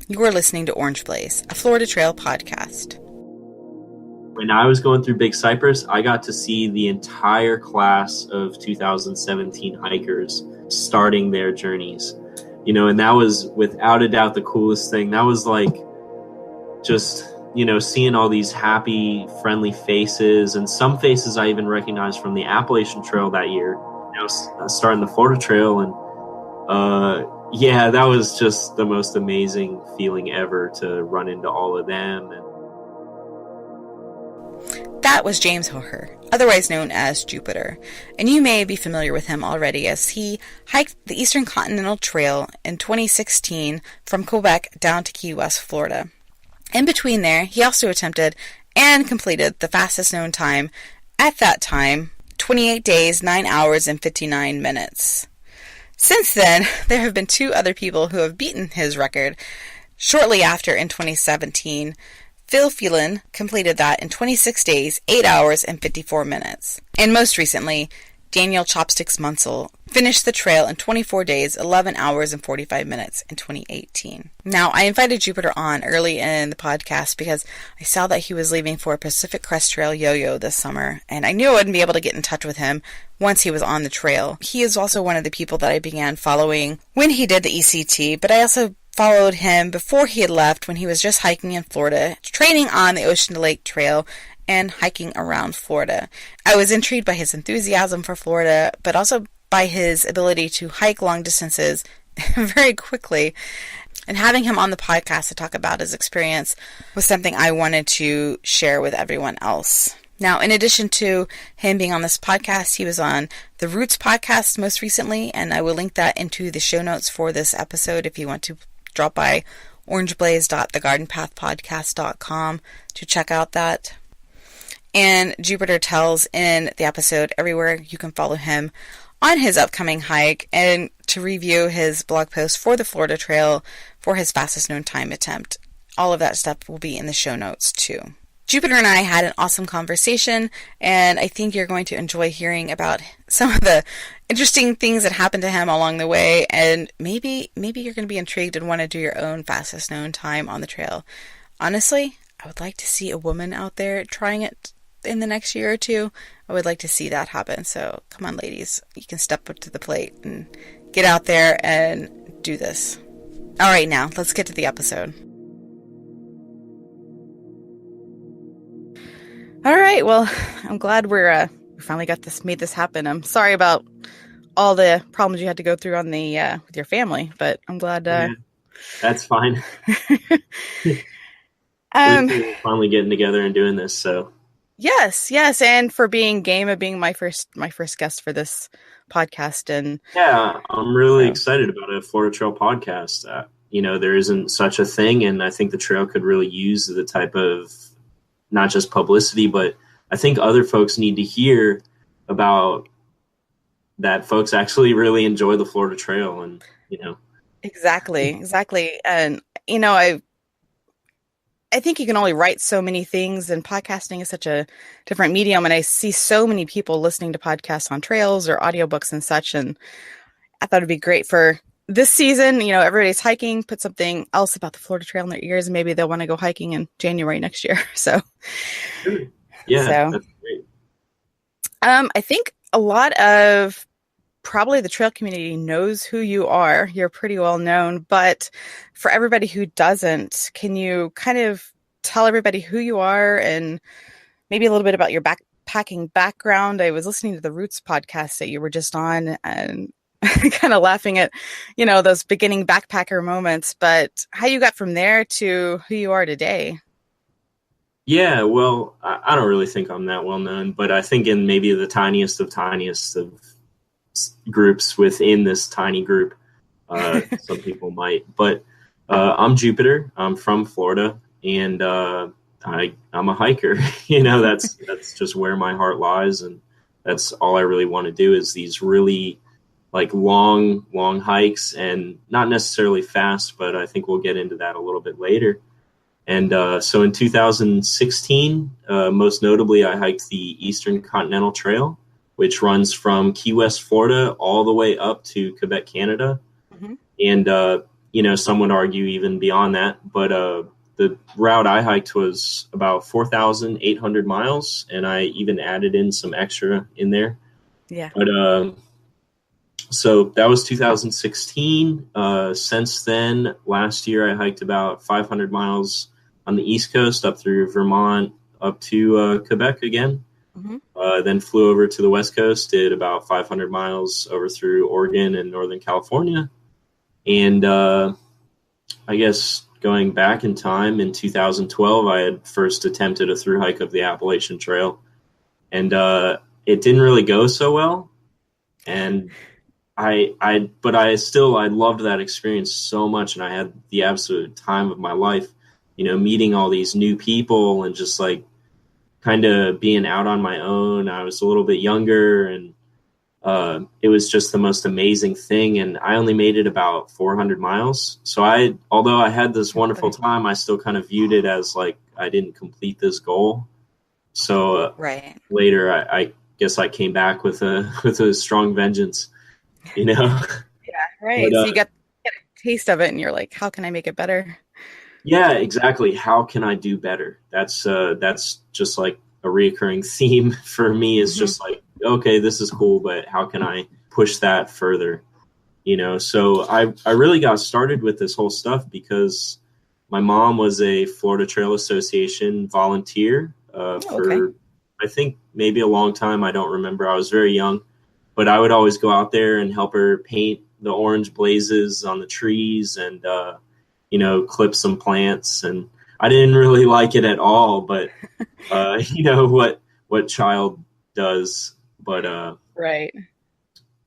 You are listening to Orange Blaze, a Florida Trail podcast. When I was going through Big Cypress, I got to see the entire class of 2017 hikers starting their journeys. And that was without a doubt the coolest thing. That was like just, seeing all these happy, friendly faces, and some faces I even recognized from the Appalachian Trail that year, starting the Florida Trail. And yeah, that was just the most amazing feeling ever to run into all of them. That was James Hoher, otherwise known as Jupiter, and you may be familiar with him already as he hiked the Eastern Continental Trail in 2016 from Quebec down to Key West, Florida. In between there, he also attempted and completed the fastest known time at that time, 28 days, 9 hours, and 59 minutes. Since then, there have been two other people who have beaten his record. Shortly after, in 2017, Phil Phelan completed that in 26 days, 8 hours, and 54 minutes. And most recently, Daniel Chopsticks Munsell finished the trail in 24 days, 11 hours, and 45 minutes in 2018. Now, I invited Jupiter on early in the podcast because I saw that he was leaving for a Pacific Crest Trail yo-yo this summer, and I knew I wouldn't be able to get in touch with him once he was on the trail. He is also one of the people that I began following when he did the ECT, but I also followed him before he had left when he was just hiking in Florida, training on the Ocean to Lake Trail, and hiking around Florida. I was intrigued by his enthusiasm for Florida, but also by his ability to hike long distances very quickly. And having him on the podcast to talk about his experience was something I wanted to share with everyone else. Now, in addition to him being on this podcast, he was on the Roots podcast most recently, and I will link that into the show notes for this episode if you want to drop by orangeblaze.thegardenpathpodcast.com to check out that. And Jupiter tells in the episode everywhere you can follow him on his upcoming hike and to review his blog post for the Florida Trail for his fastest known time attempt. All of that stuff will be in the show notes too. Jupiter and I had an awesome conversation, and I think you're going to enjoy hearing about some of the interesting things that happened to him along the way, and maybe you're going to be intrigued and want to do your own fastest known time on the trail. Honestly, I would like to see a woman out there trying it in the next year or two. I would like to see that happen. So come on, ladies, you can step up to the plate and get out there and do this. All right, now let's get to the episode. All right, well, I'm glad we finally made this happen. I'm sorry about all the problems you had to go through on the with your family, but I'm glad. Yeah, that's fine. We're finally getting together and doing this. So yes, and for being game of being my first guest for this podcast, and yeah, I'm really excited about a Florida Trail podcast. There isn't such a thing, and I think the trail could really use the type of not just publicity, but I think other folks need to hear about that folks actually really enjoy the Florida Trail. And, Exactly. And, I think you can only write so many things, and podcasting is such a different medium. And I see so many people listening to podcasts on trails or audiobooks and such. And I thought it'd be great for this season. Everybody's hiking, put something else about the Florida Trail in their ears, and maybe they'll want to go hiking in January next year. So, yeah, that's great. I think a lot of probably the trail community knows who you are. You're pretty well known, but for everybody who doesn't, can you kind of tell everybody who you are and maybe a little bit about your backpacking background? I was listening to the Roots podcast that you were just on and kind of laughing at, those beginning backpacker moments, but how you got from there to who you are today. Yeah, well, I don't really think I'm that well known, but I think in maybe the tiniest of groups within this tiny group, some people might. But I'm Jupiter. I'm from Florida, and I'm a hiker. That's just where my heart lies, and that's all I really want to do is these really long hikes, and not necessarily fast, but I think we'll get into that a little bit later. And so in 2016, most notably, I hiked the Eastern Continental Trail, which runs from Key West, Florida, all the way up to Quebec, Canada. Mm-hmm. And, some would argue even beyond that. But the route I hiked was about 4,800 miles, and I even added in some extra in there. Yeah. But so that was 2016. Since then, last year I hiked about 500 miles on the East Coast up through Vermont, up to Quebec again. Hmm. Then flew over to the West Coast, did about 500 miles over through Oregon and Northern California. And I guess going back in time, in 2012, I had first attempted a through hike of the Appalachian Trail. And it didn't really go so well. And I loved that experience so much, and I had the absolute time of my life, meeting all these new people and just like kind of being out on my own. I was a little bit younger, and it was just the most amazing thing. And I only made it about 400 miles. So although I had this wonderful time, I still kind of viewed it as like I didn't complete this goal. So Right. later, I guess I came back with a strong vengeance. Yeah. Right. But So you get a taste of it, and you're like, how can I make it better? yeah, exactly. How can I do better? That's just like a reoccurring theme for me. Is just like, okay, this is cool, but how can I push that further? So I really got started with this whole stuff because my mom was a Florida Trail Association volunteer for, I think, maybe a long time. I don't remember. I was very young, but I would always go out there and help her paint the orange blazes on the trees and, clip some plants. And I didn't really like it at all, but, what child does. But Right.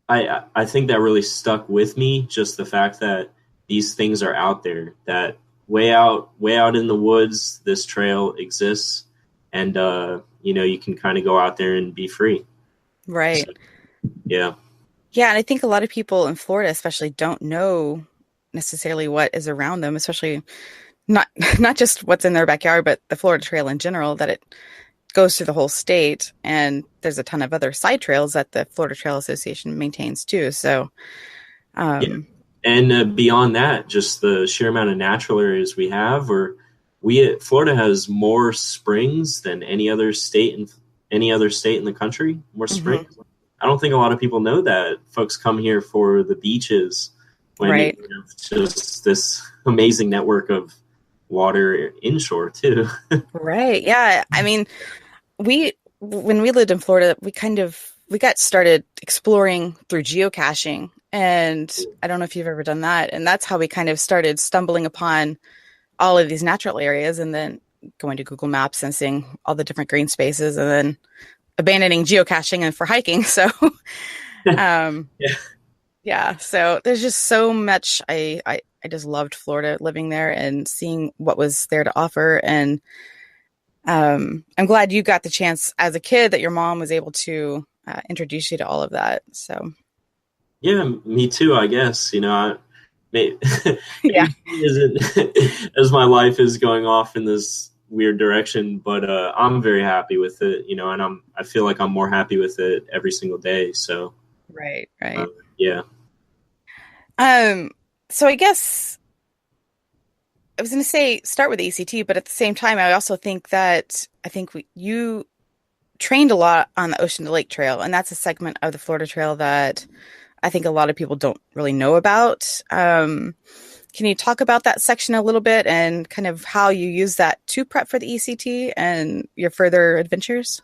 I think that really stuck with me, just the fact that these things are out there, that way out in the woods, this trail exists, and you can kind of go out there and be free. Right. So, yeah. Yeah, and I think a lot of people in Florida especially don't know necessarily what is around them, especially not not just what's in their backyard, but the Florida Trail in general, that it goes through the whole state, and there's a ton of other side trails that the Florida Trail Association maintains too. So, Yeah. And beyond that, just the sheer amount of natural areas we have, Florida has more springs than any other state in the country. More springs. I don't think a lot of people know that. Folks come here for the beaches when right. you have just this amazing network of water inshore too. Right. Yeah. I mean, when we lived in Florida, we got started exploring through geocaching, and I don't know if you've ever done that. And that's how we kind of started stumbling upon all of these natural areas, and then going to Google Maps and seeing all the different green spaces, and then abandoning geocaching and for hiking. So, yeah. So there's just so much. I just loved Florida, living there and seeing what was there to offer. And I'm glad you got the chance as a kid that your mom was able to introduce you to all of that. So, yeah, me too. I guess maybe yeah, isn't as my life is going off in this weird direction, but I'm very happy with it, and I feel like I'm more happy with it every single day. So, right. Yeah. So I guess I was going to say start with ACT, but at the same time, I also think that you trained a lot on the Ocean to Lake Trail, and that's a segment of the Florida Trail that I think a lot of people don't really know about. Can you talk about that section a little bit and kind of how you use that to prep for the ECT and your further adventures?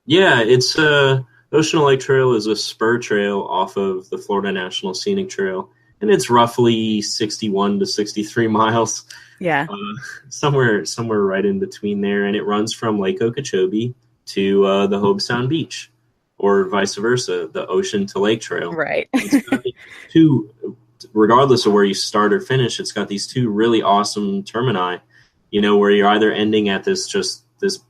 Yeah, it's Ocean to Lake Trail is a spur trail off of the Florida National Scenic Trail, and it's roughly 61 to 63 miles. Yeah. Somewhere right in between there, and it runs from Lake Okeechobee to the Hobe Sound Beach, or vice versa, the Ocean to Lake Trail. Right. It's got these two, regardless of where you start or finish, it's got these two really awesome termini, where you're either ending at this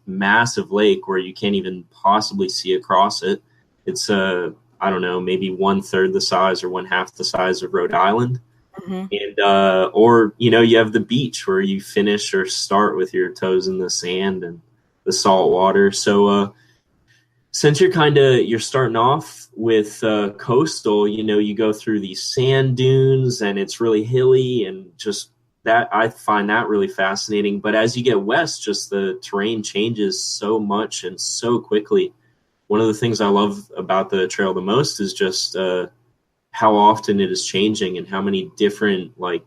massive lake where you can't even possibly see across it. It's I don't know, maybe 1/3 the size or 1/2 the size of Rhode Island. Mm-hmm. And or you have the beach where you finish or start with your toes in the sand and the salt water. So since you're starting off with coastal, you know, you go through these sand dunes and it's really hilly, and just that, I find that really fascinating. But as you get west, just the terrain changes so much and so quickly. One of the things I love about the trail the most is just how often it is changing and how many different like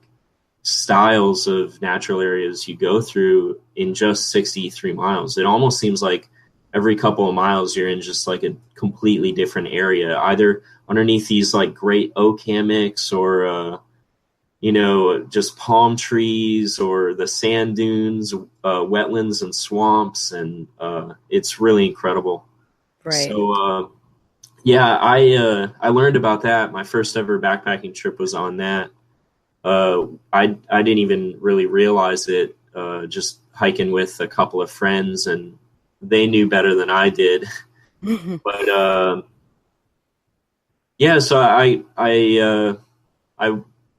styles of natural areas you go through in just 63 miles. It almost seems like every couple of miles you're in just like a completely different area, either underneath these like great oak hammocks, or you know, just palm trees, or the sand dunes, wetlands and swamps, and it's really incredible. Right. So yeah, I learned about that. My first ever backpacking trip was on that. I didn't even really realize it. Just hiking with a couple of friends, and they knew better than I did. But yeah, so I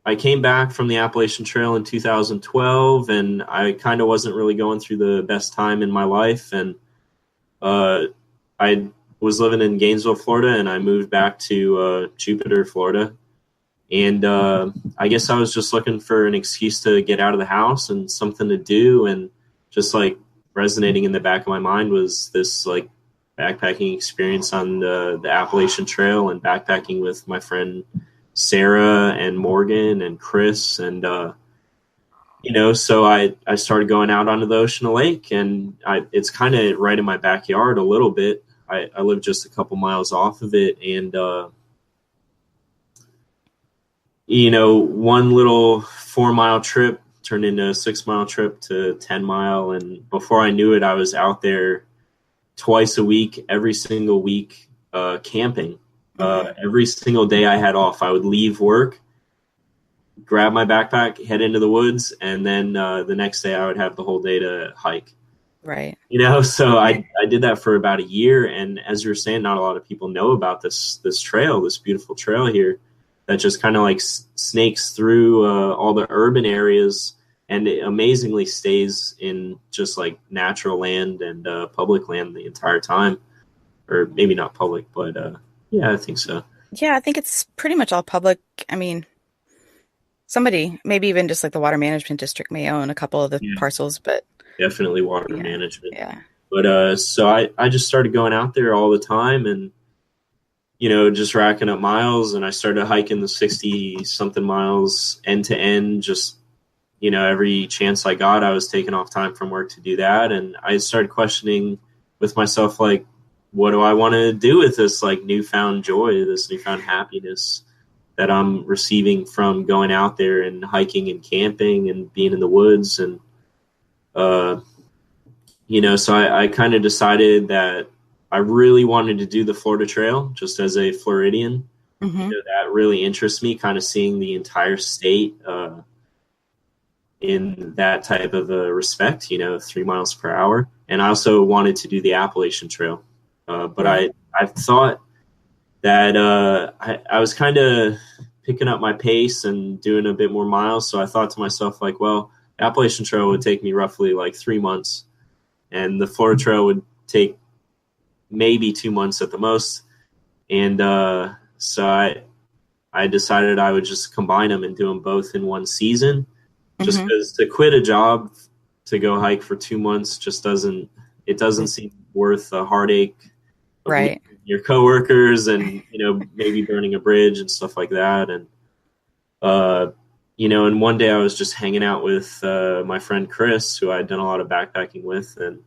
I came back from the Appalachian Trail in 2012, and I kind of wasn't really going through the best time in my life, and I was living in Gainesville, Florida, and I moved back to Jupiter, Florida. And I guess I was just looking for an excuse to get out of the house and something to do. And just like resonating in the back of my mind was this like backpacking experience on the Appalachian Trail, and backpacking with my friend Sarah and Morgan and Chris. And, you know, so I started going out onto the Ocean Lake, and it's kind of right in my backyard a little bit. I live just a couple miles off of it. And, you know, one little 4 mile trip turned into a 6 mile trip to 10 mile. And before I knew it, I was out there twice a week, every single week, camping. Every single day I had off, I would leave work, grab my backpack, head into the woods, and then the next day I would have the whole day to hike. Right. You know, so I did that for about a year. And as you were saying, not a lot of people know about this trail, this beautiful trail here that just kind of like snakes through all the urban areas, and it amazingly stays in just like natural land and public land the entire time. Or maybe not public, but yeah, I think so. Yeah, I think it's pretty much all public. I mean, somebody, maybe even just like the water management district may own a couple of the Yeah, parcels, but definitely water yeah, management. yeah. But so I just started going out there all the time, and you know, just racking up miles. And I started hiking the 60 something miles end to end. Just, you know, every chance I got, I was taking off time from work to do that. And I started questioning with myself, like, what do I want to do with this like newfound joy, this newfound happiness that I'm receiving from going out there and hiking and camping and being in the woods. And, you know, so I kind of decided that I really wanted to do the Florida Trail just as a Floridian. You Hmm. know, that really interests me, kind of seeing the entire state in that type of a respect, you know, 3 miles per hour. And I also wanted to do the Appalachian Trail. But Right. I thought that I was kind of picking up my pace and doing a bit more miles. So I thought to myself, like, well, Appalachian Trail would take me roughly like 3 months, and the Florida Trail would take maybe 2 months at the most. And so I decided I would just combine them and do them both in one season, just Hmm. because to quit a job to go hike for 2 months just doesn't seem worth the heartache of leaving Right. your coworkers and, you know, maybe burning a bridge and stuff like that. And uh you know, and one day I was just hanging out with my friend Chris, who I'd done a lot of backpacking with, and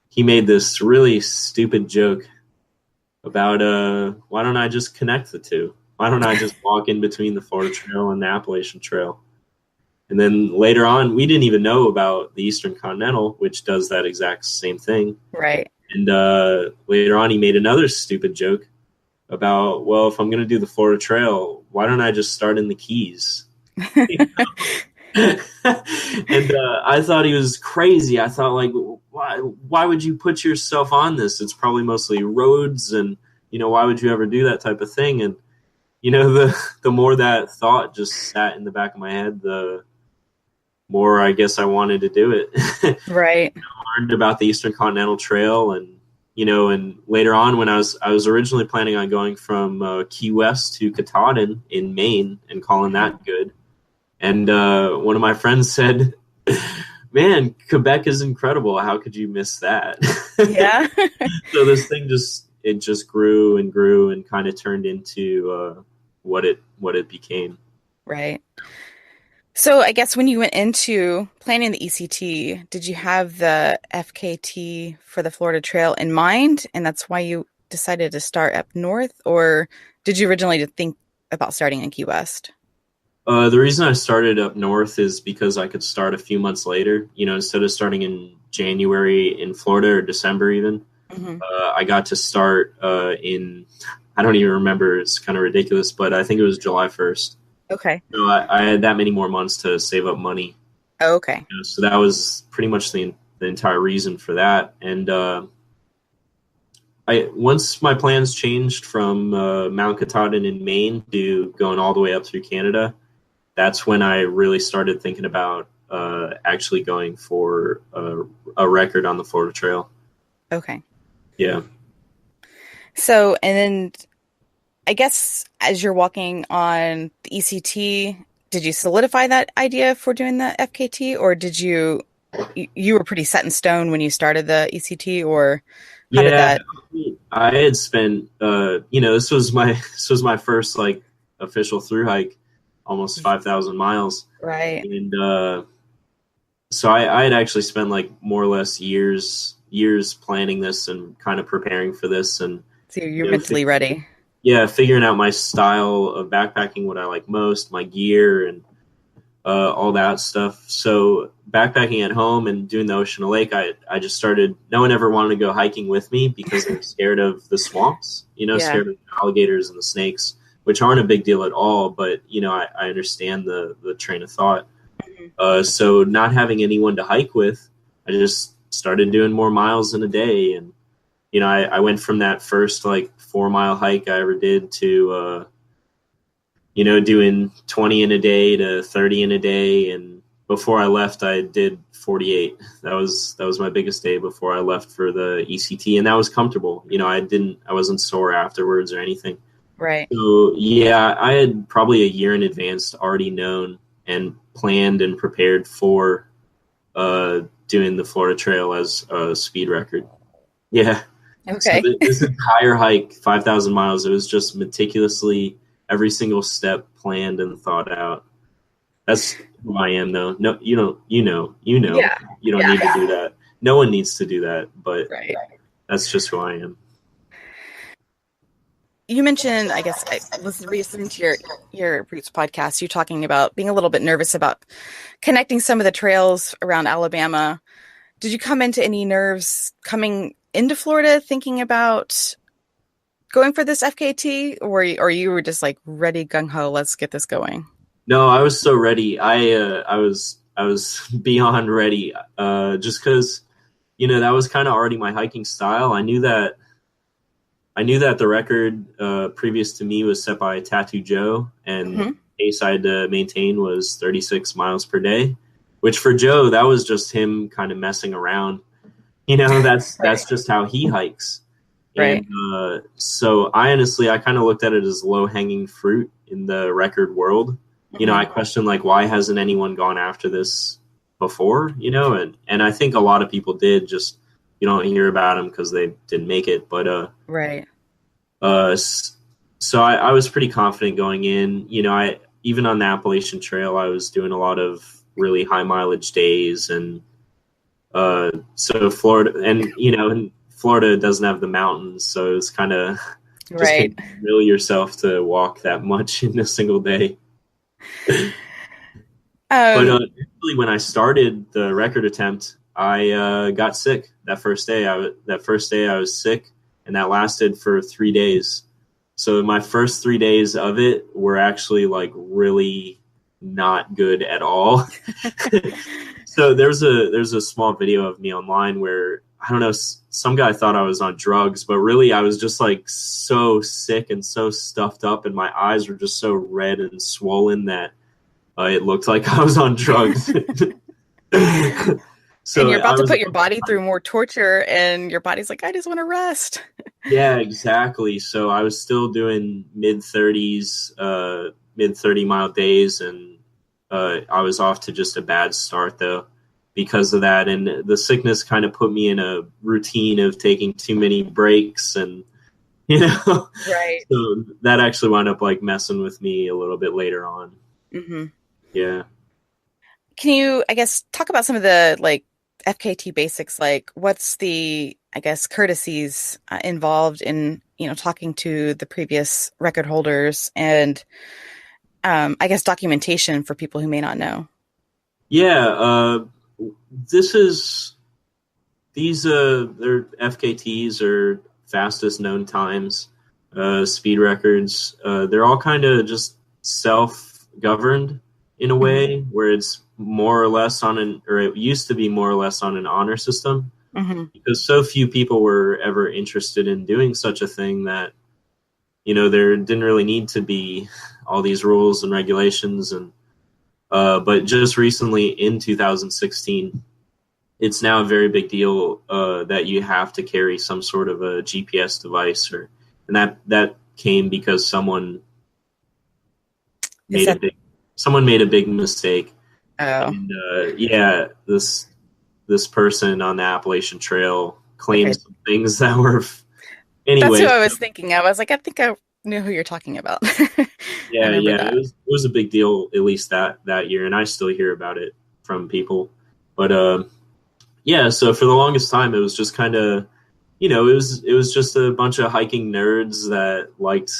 he made this really stupid joke about why don't I just connect the two? Why don't I just walk in between the Florida Trail and the Appalachian Trail? And then later on, we didn't even know about the Eastern Continental, which does that exact same thing. Right. And later on, he made another stupid joke about, well, if I'm going to do the Florida Trail, why don't I just start in the Keys? And I thought he was crazy. I thought, like, why would you put yourself on this? It's probably mostly roads, and you know, why would you ever do that type of thing? And you know, the more that thought just sat in the back of my head, the more I guess I wanted to do it. Right. Learned about the Eastern Continental Trail, and And later on, when I was originally planning on going from Key West to Katahdin in Maine and calling that good. And one of my friends said, "Man, Quebec is incredible. How could you miss that?" Yeah. So this thing just grew and grew and kind of turned into what it became. Right. So I guess when you went into planning the ECT, did you have the FKT for the Florida Trail in mind, and that's why you decided to start up north, or did you originally think about starting in Key West? The reason I started up north is because I could start a few months later. Instead of starting in January in Florida or December even, Hmm. I got to start in, I don't even remember. It's kind of ridiculous, but I think it was July 1st. Okay. So I had that many more months to save up money. Oh, okay. So that was pretty much the entire reason for that. And I once my plans changed from Mount Katahdin in Maine to going all the way up through Canada, that's when I really started thinking about actually going for a record on the Florida Trail. Okay. Yeah. So, and then I guess as you're walking on the ECT, did you solidify that idea for doing the FKT, or did you were pretty set in stone when you started the ECT, or how did Yeah, that? I had spent this was my first like official through hike, almost 5,000 miles. Right. And so I had actually spent like more or less years planning this and kind of preparing for this, and So you're you know mentally ready. yeah, figuring out my style of backpacking, what I like most, my gear, and all that stuff. So backpacking at home and doing the ocean and lake, I just started. No one ever wanted to go hiking with me because they're scared of the swamps. Yeah. Scared of the alligators and the snakes, which aren't a big deal at all. But I understand the train of thought. Mhm. So not having anyone to hike with, I just started doing more miles in a day, and I went from that first like 4 mile hike I ever did to doing 20 in a day to 30 in a day. And before I left, I did 48. That was my biggest day before I left for the ECT, and that was comfortable. I wasn't sore afterwards or anything. Right. So yeah, I had probably a year in advance already known and planned and prepared for doing the Florida Trail as a speed record. Yeah. So Okay. this entire hike, 5,000 miles, it was just meticulously every single step planned and thought out. That's who I am, though. No, you don't. Yeah. You don't Yeah. need to do that. No one needs to do that, but Right. that's just who I am. You mentioned, I guess I was listening to your Roots podcast. You talking about being a little bit nervous about connecting some of the trails around Alabama. Did you come into any nerves coming into Florida thinking about going for this FKT, or you were just like ready gung ho, let's get this going? No, I was so ready. I was beyond ready. Just because that was kind of already my hiking style. I knew that the record previous to me was set by Tattoo Joe, and the Hmm. pace I had to maintain was 36 miles per day, which for Joe, that was just him kind of messing around. That's just how he hikes. Right. And so I kind of looked at it as low hanging fruit in the record world. Hmm. I questioned like, why hasn't anyone gone after this before? And I think a lot of people did, just you don't hear about them because they didn't make it. But Right. uh, so I was pretty confident going in. I even on the Appalachian Trail, I was doing a lot of really high mileage days, and so Florida, and Florida doesn't have the mountains, so it's kind of just Right. can will yourself to walk that much in a single day. But Um, actually, when I started the record attempt, I got sick that first day. I was sick, and that lasted for 3 days. So my first 3 days of it were actually like really not good at all. So there's a small video of me online where I don't know, some guy thought I was on drugs, but really I was just like so sick and so stuffed up, and my eyes were just so red and swollen that it looked like I was on drugs. And you're So about I to was put your body through more torture, and your body's like, I just want to rest. Yeah, exactly. So I was still doing mid 30 mile days, and I was off to just a bad start though because of that. And the sickness kind of put me in a routine of taking too many breaks, and you know, Right. so that actually wound up like messing with me a little bit later on. Hmm. Yeah. Can you, I guess, talk about some of the like FKT basics? Like, what's the, I guess, courtesies involved in, talking to the previous record holders and, I guess, documentation for people who may not know? Yeah. This is these they're FKTs or fastest known times, speed records. They're all kind of just self governed in a Hmm. way where it's more or less on an, or it used to be more or less on an honor system, Hmm. because so few people were ever interested in doing such a thing that there didn't really need to be all these rules and regulations. And but just recently in 2016, it's now a very big deal that you have to carry some sort of a GPS device, and that came because Is made a that, big someone made a big mistake. oh, And yeah, this person on the Appalachian Trail claimed okay. some things that were That's who anyway. I was thinking of. I was like, I think I knew who you're talking about. I remember Yeah, that. it was a big deal at least that year, and I still hear about it from people. But yeah, so for the longest time, it was just kind of, it was just a bunch of hiking nerds that liked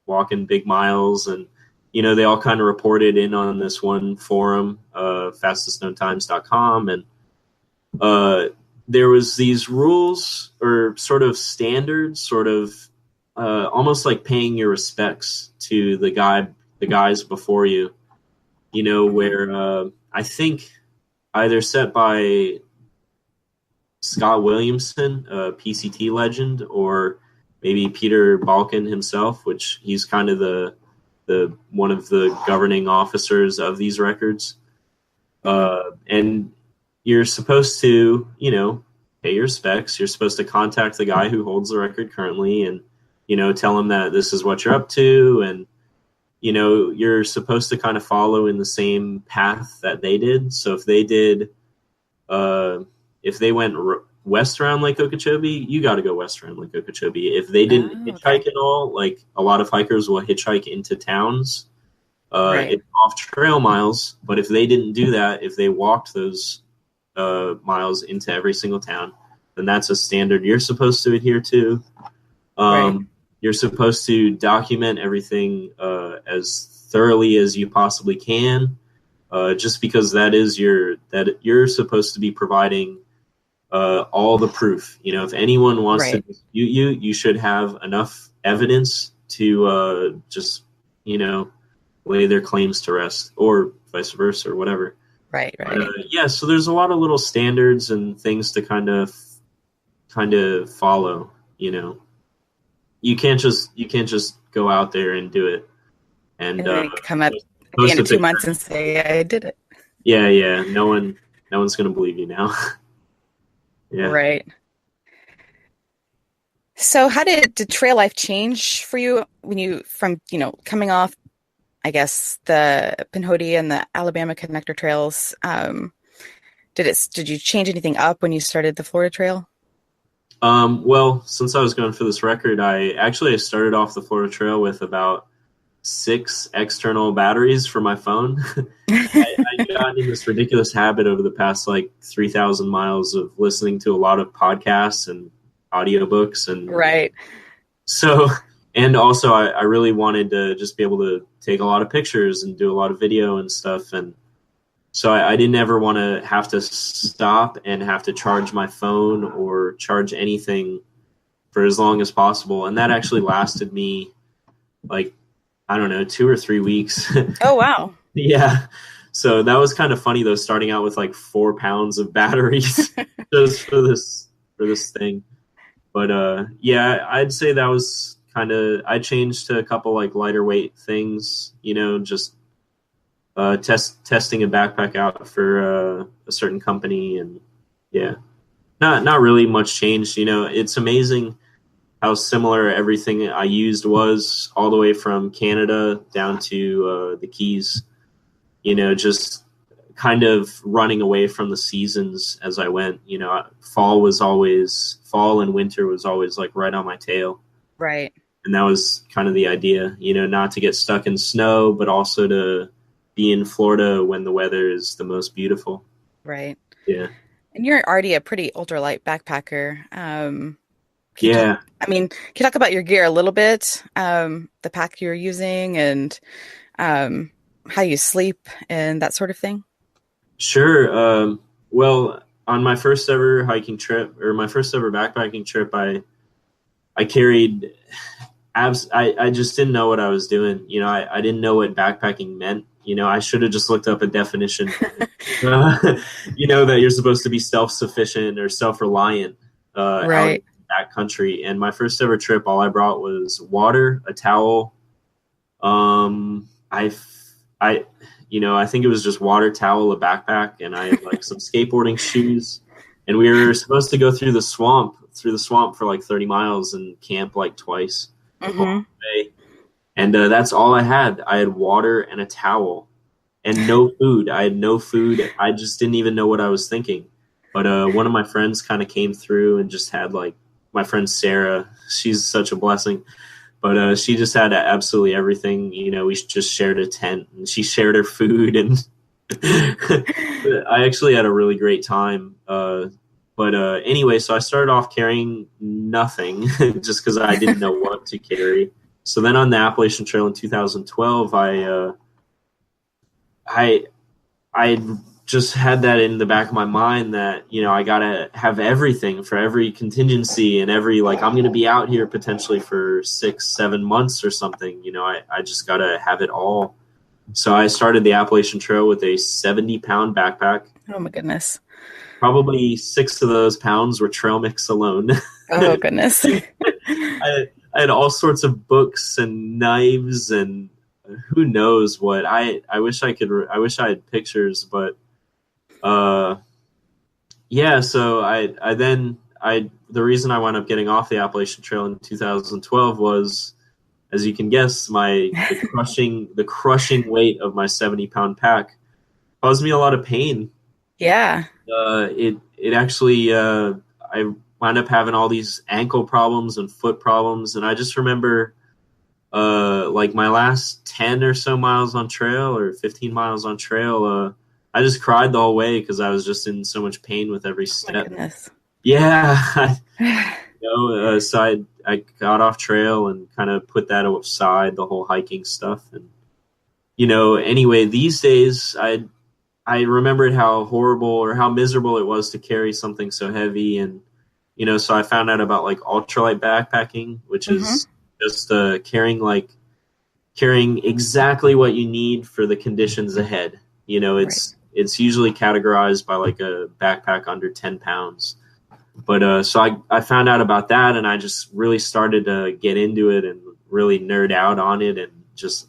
walking big miles, and they all kind of reported in on this one forum, fastestknowntimes.com, and uh, there was these rules or sort of standards, sort of almost like paying your respects to the guys before you, Hmm. where I think either set by Scott Williamson, a PCT legend, or maybe Peter Balkin himself, which he's kind of the one of the governing officers of these records. Hmm. And you're supposed to, pay your respects. You're supposed to contact the guy who holds the record currently, and tell him that this is what you're up to, and you're supposed to kind of follow in the same path that they did. So uh, if they went west around Lake Okeechobee, you got to go west around Lake Okeechobee. If they didn't Oh, okay. hitchhike at all, like a lot of hikers will hitchhike into towns, Right. it's off trail miles. But if they didn't do that, if they walked those miles into every single town, then that's a standard you're supposed to adhere to. Right. You're supposed to document everything as thoroughly as you possibly can, just because that you're supposed to be providing all the proof. If anyone wants to Right. dispute you, you should have enough evidence to just lay their claims to rest, or vice versa, or whatever. Right. But Right. yeah, so there's a lot of little standards and things to kind of follow. You can't just go out there and do it and And then you come up at the post end a of two picture. months and say, I did it. Yeah. No one's gonna believe you now. Yeah. Right. So how did trail life change for you when from, coming off, I guess, the Pinhoti and the Alabama connector trails? Did you change anything up when you started the Florida Trail? Well, since I was going for this record, I started off the Florida Trail with about 6 external batteries for my phone. I got in this ridiculous habit over the past like 3,000 miles of listening to a lot of podcasts and audiobooks. And Right. so, and also I really wanted to just be able to take a lot of pictures and do a lot of video and stuff. And so I didn't ever want to have to stop and have to charge my phone or charge anything for as long as possible. And that actually lasted me like, I don't know, 2 or 3 weeks. Oh, wow. Yeah. So that was kind of funny though, starting out with like 4 pounds of batteries just for this thing. But yeah, I'd say that was kind of, I changed to a couple like lighter weight things, just testing a backpack out for a certain company, and Yeah. Not really much changed. It's amazing how similar everything I used was, all the way from Canada down to the Keys. Just kind of running away from the seasons as I went. Fall and winter was always like right on my tail. Right. And that was kind of the idea, not to get stuck in snow, but also to be in Florida when the weather is the most beautiful. Right. Yeah. And you're already a pretty ultralight backpacker. Can you talk, Yeah. can you talk about your gear a little bit? The pack you're using and um, how you sleep and that sort of thing? Sure. Well, on my first ever hiking trip, or my first ever backpacking trip, I carried I just didn't know what I was doing. I didn't know what backpacking meant. I should have just looked up a definition. That you're supposed to be self-sufficient or self-reliant out in Right. that country. And my first ever trip, all I brought was water, a towel. I, I think it was just water, towel, a backpack, and I had like some skateboarding shoes. And we were supposed to go through the swamp for like 30 miles and camp like twice along Mm-hmm. the way. And that's all I had. I had water and a towel and no food. I had no food. I just didn't even know what I was thinking. But one of my friends kind of came through and just had like my friend Sarah. She's such a blessing. But she just had absolutely everything. We just shared a tent and she shared her food. And I actually had a really great time. But anyway, so I started off carrying nothing just because I didn't know what to carry. So then on the Appalachian Trail in 2012, I just had that in the back of my mind that I gotta have everything for every contingency and every like I'm gonna be out here potentially for 6-7 months or something. I just gotta have it all. So I started the Appalachian Trail with a 70-pound backpack. Oh my goodness. Probably 6 of those pounds were trail mix alone. Oh goodness. I had all sorts of books and knives and who knows what. I wish I wish I had pictures, but yeah. So the reason I wound up getting off the Appalachian Trail in 2012 was, as you can guess, the crushing weight of my 70-pound pack caused me a lot of pain. Yeah. It actually I wound up having all these ankle problems and foot problems, and I just remember like my last 10 or so miles on trail or 15 miles on trail, I just cried the whole way because I was just in so much pain with every Oh my step. goodness. Yeah. So I got off trail and kind of put that aside, the whole hiking stuff. And anyway, these days I remembered how horrible or how miserable it was to carry something so heavy. And so I found out about like ultralight backpacking, which Mm-hmm. is just carrying exactly what you need for the conditions ahead. Right. It's usually categorized by like a backpack under 10 pounds. But so I found out about that, and I just really started to get into it and really nerd out on it and just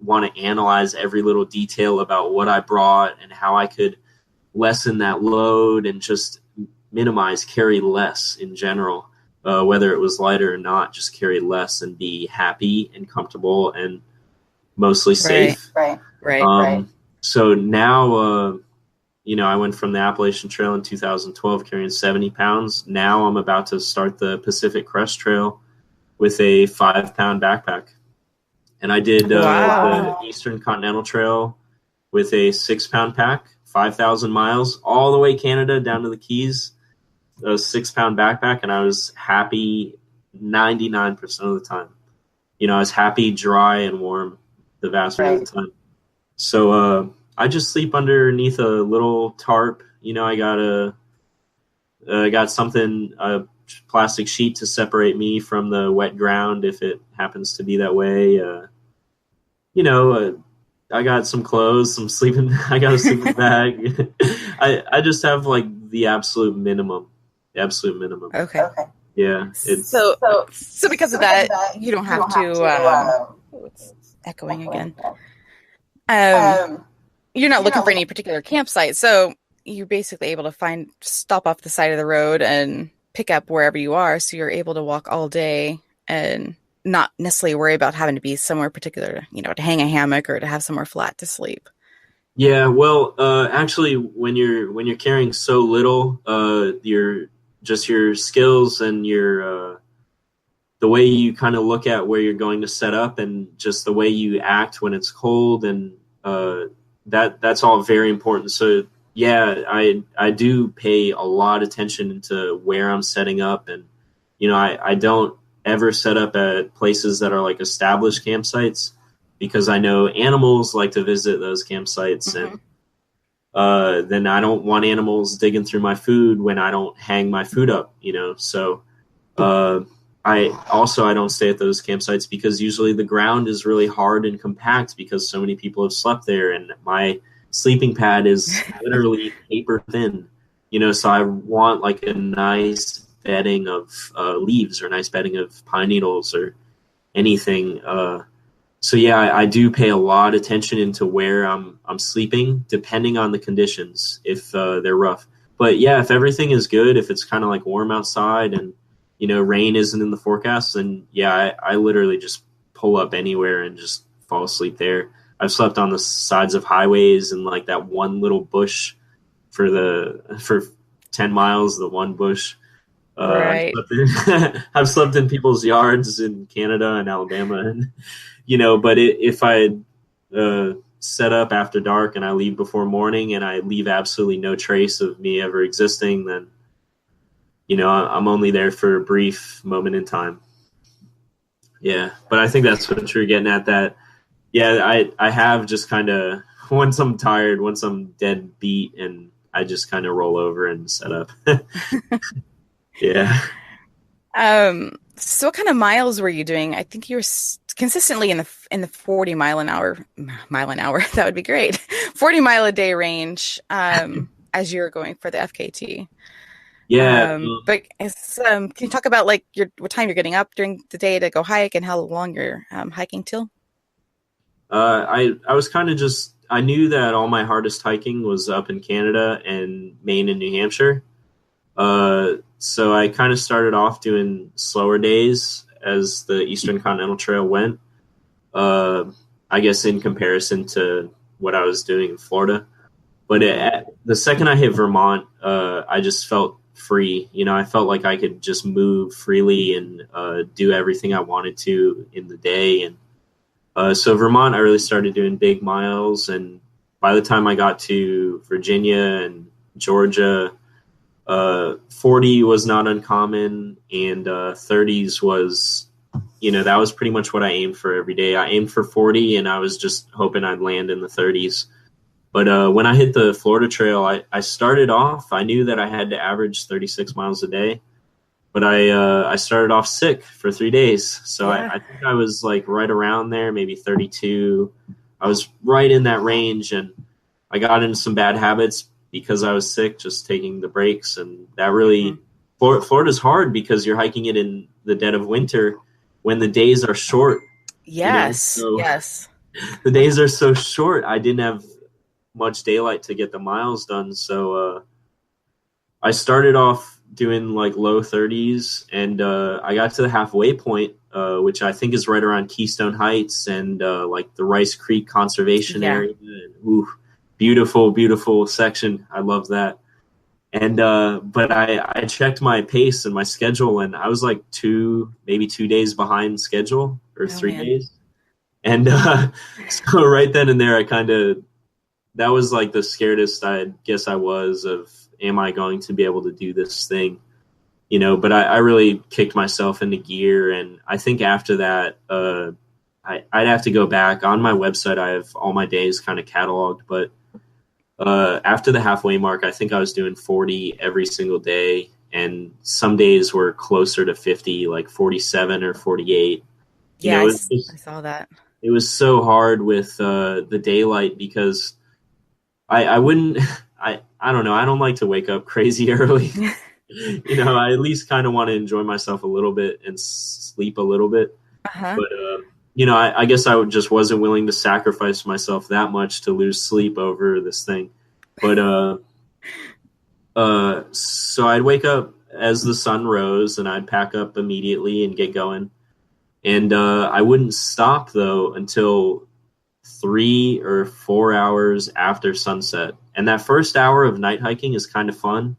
want to analyze every little detail about what I brought and how I could lessen that load and just carry less in general. Whether it was lighter or not, just carry less and be happy and comfortable and mostly Right. safe. Right. So now, I went from the Appalachian Trail in 2012 carrying 70 pounds. Now I'm about to start the Pacific Crest Trail with a 5-pound backpack. And I did Wow. the Eastern Continental Trail with a 6-pound pack, 5,000 miles, all the way Canada down to the Keys, a 6-pound backpack. And I was happy 99% of the time. I was happy, dry, and warm the vast majority of the time. So I just sleep underneath a little tarp. I got something, a plastic sheet to separate me from the wet ground if it happens to be that way. I got some clothes, I got a sleeping bag. I just have like the absolute minimum. Okay. Yeah. So because of that, you don't have to oh, it's echoing again. You're not looking for any particular campsite. So you're basically able to stop off the side of the road and pick up wherever you are. So you're able to walk all day and not necessarily worry about having to be somewhere particular, to hang a hammock or to have somewhere flat to sleep. Yeah, well, actually, when you're carrying so little, your skills and your the way you kind of look at where you're going to set up, and just the way you act when it's cold, and that's all very important. So yeah, I do pay a lot of attention into where I'm setting up, and I don't ever set up at places that are like established campsites, because I know animals like to visit those campsites, Hmm. and then I don't want animals digging through my food when I don't hang my food up, So uh, I don't stay at those campsites, because usually the ground is really hard and compact because so many people have slept there, and my sleeping pad is literally paper thin. So I want like a nice bedding of leaves, or a nice bedding of pine needles, or anything. So yeah, I do pay a lot of attention into where I'm sleeping, depending on the conditions, if they're rough. But yeah, if everything is good, if it's kind of like warm outside, and rain isn't in the forecast, then yeah, I literally just pull up anywhere and just fall asleep there. I've slept on the sides of highways, and like that one little bush for 10 miles, the one bush. Right. I've slept in people's yards in Canada and Alabama, and but if I set up after dark and I leave before morning, and I leave absolutely no trace of me ever existing, then I'm only there for a brief moment in time. Yeah, but I think that's what you're getting at. That yeah, I have just kind of, once I'm tired, once I'm dead beat, and I just kind of roll over and set up. Yeah. So what kind of miles were you doing? I think you were consistently in the 40 mile an hour. That would be great. 40 mile a day range, as you're going for the FKT. Yeah. But can you talk about like what time you're getting up during the day to go hike and how long you're hiking till? I was kind of just, I knew that all my hardest hiking was up in Canada and Maine and New Hampshire. So I kind of started off doing slower days as the Eastern Continental Trail went. Uh, I guess in comparison to what I was doing in Florida. But the second I hit Vermont, I just felt free. I felt like I could just move freely and do everything I wanted to in the day. And so Vermont, I really started doing big miles. And by the time I got to Virginia and Georgia, 40 was not uncommon, and 30s was, that was pretty much what I aimed for every day. I aimed for 40, and I was just hoping I'd land in the 30s. But when I hit the Florida Trail, I started off, I knew that I had to average 36 miles a day, but I started off sick for 3 days. So Yeah. I think I was like right around there, maybe 32. I was right in that range, and I got into some bad habits because I was sick, just taking the breaks. And that Hmm. really, Florida's hard because you're hiking it in the dead of winter when the days are short, Yes. so Yes. the days are so short. I didn't have much daylight to get the miles done. So I started off doing like low 30s, and I got to the halfway point, which I think is right around Keystone Heights and like the Rice Creek Conservation Yeah. Area. And, ooh, beautiful, beautiful section. I love that. And but I checked my pace and my schedule, and I was like maybe 2 days behind schedule, or Oh three man. days. And so right then and there, that was like the scaredest I guess I was of, am I going to be able to do this thing? But I really kicked myself into gear. And I think after that, I'd have to go back on my website. I have all my days kind of cataloged, but after the halfway mark, I think I was doing 40 every single day. And some days were closer to 50, like 47 or 48. Yeah, I It saw that. it was so hard with the daylight, because I wouldn't, I don't know. I don't like to wake up crazy early. I at least kind of want to enjoy myself a little bit and sleep a little bit. Uh-huh. But, I guess just wasn't willing to sacrifice myself that much to lose sleep over this thing. But So I'd wake up as the sun rose, and I'd pack up immediately and get going. And I wouldn't stop though until 3 or 4 hours after sunset. And that first hour of night hiking is kind of fun,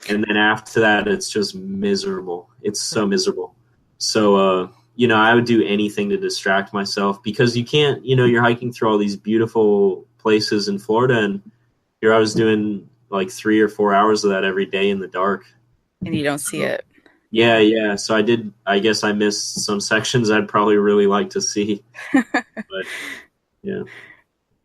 and then after that, it's just miserable. It's so miserable. So, I would do anything to distract myself because you can't, you're hiking through all these beautiful places in Florida, and here I was doing like 3 or 4 hours of that every day in the dark. And you don't see So, it. yeah, yeah. So I did. I guess I missed some sections I'd probably really like to see, but yeah.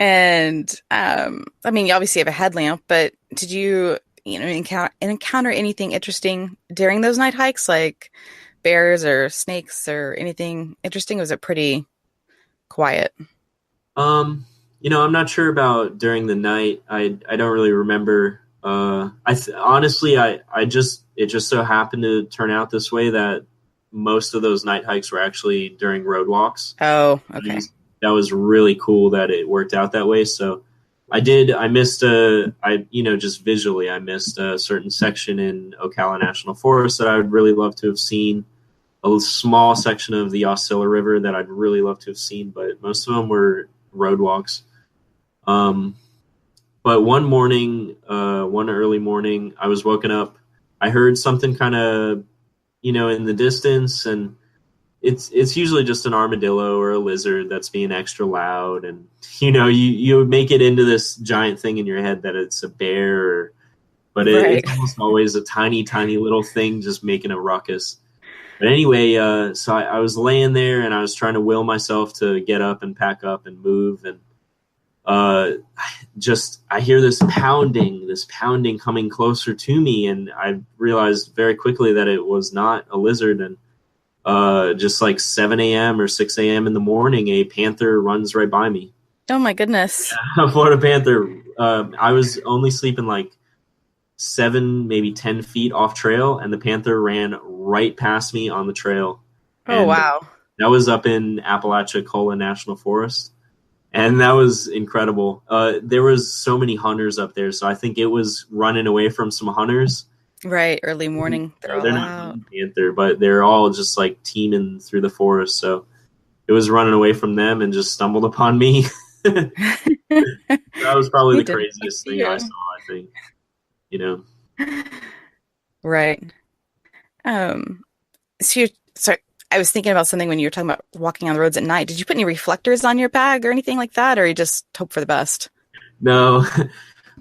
And I mean, you obviously have a headlamp, but did you, encounter anything interesting during those night hikes, like bears or snakes or anything interesting? Or was it pretty quiet? Um, I'm not sure about during the night. I don't really remember. Honestly, I just it just so happened to turn out this way that most of those night hikes were actually during road walks. Oh, okay. That was really cool that it worked out that way. So I missed just visually, I missed a certain section in Ocala National Forest that I would really love to have seen. A small section of the Osceola River that I'd really love to have seen, but most of them were road walks. Um, but one early morning, I was woken up. I heard something kind of, in the distance, and it's usually just an armadillo or a lizard that's being extra loud, and you make it into this giant thing in your head that it's a bear, but Right. it's almost always a tiny, tiny little thing just making a ruckus. But anyway, so I was laying there and I was trying to will myself to get up and pack up and move, and uh, I hear this pounding coming closer to me, and I realized very quickly that it was not a lizard. And just like 7 a.m. or 6 a.m. in the morning, a panther runs right by me. Oh my goodness. A Florida panther. I was only sleeping like 7, maybe 10 feet off trail, and the panther ran right past me on the trail. Oh And wow. that was up in Apalachicola National Forest. And that was incredible. There was so many hunters up there, so I think it was running away from some hunters. Right. Early morning. They're No, all they're not out. hunting panther, but they're all just like teaming through the forest. So it was running away from them and just stumbled upon me. That was probably He the didn't talk craziest to thing I you. saw, I think. You know. Right. Um, so I was thinking about something when you were talking about walking on the roads at night. Did you put any reflectors on your bag or anything like that, or you just hope for the best? No,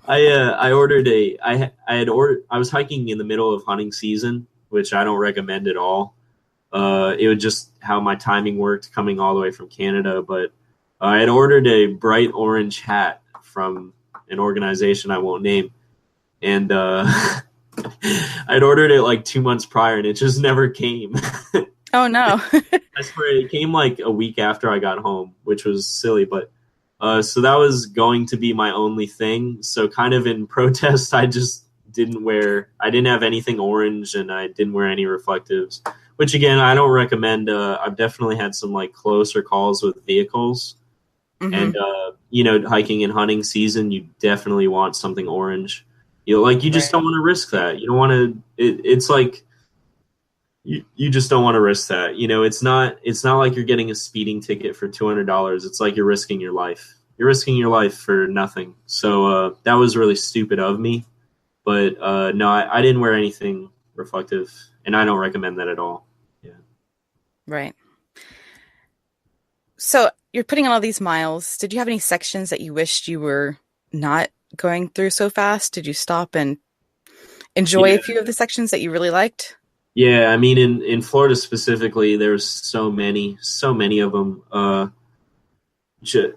I ordered I had ordered I was hiking in the middle of hunting season, which I don't recommend at all. It was just how my timing worked coming all the way from Canada, but I had ordered a bright orange hat from an organization I won't name, and I'd ordered it like 2 months prior, and it just never came. Oh no. I swear it came like a week after I got home, which was silly, but so that was going to be my only thing. So kind of in protest, I didn't have anything orange, and I didn't wear any reflectives, which again, I don't recommend. I've definitely had some like closer calls with vehicles, Hmm. and hiking and hunting season, you definitely want something orange. You just Right. don't want to risk that. You don't want to, it's like, you just don't want to risk that. It's not like you're getting a speeding ticket for $200. It's like you're risking your life. You're risking your life for nothing. So that was really stupid of me. But no, I didn't wear anything reflective, and I don't recommend that at all. Yeah. Right. So you're putting on all these miles. Did you have any sections that you wished you were not going through so fast? Did you stop and enjoy a Yeah. few of the sections that you really liked? Yeah. I mean, in Florida specifically, there's so many of them. Ju-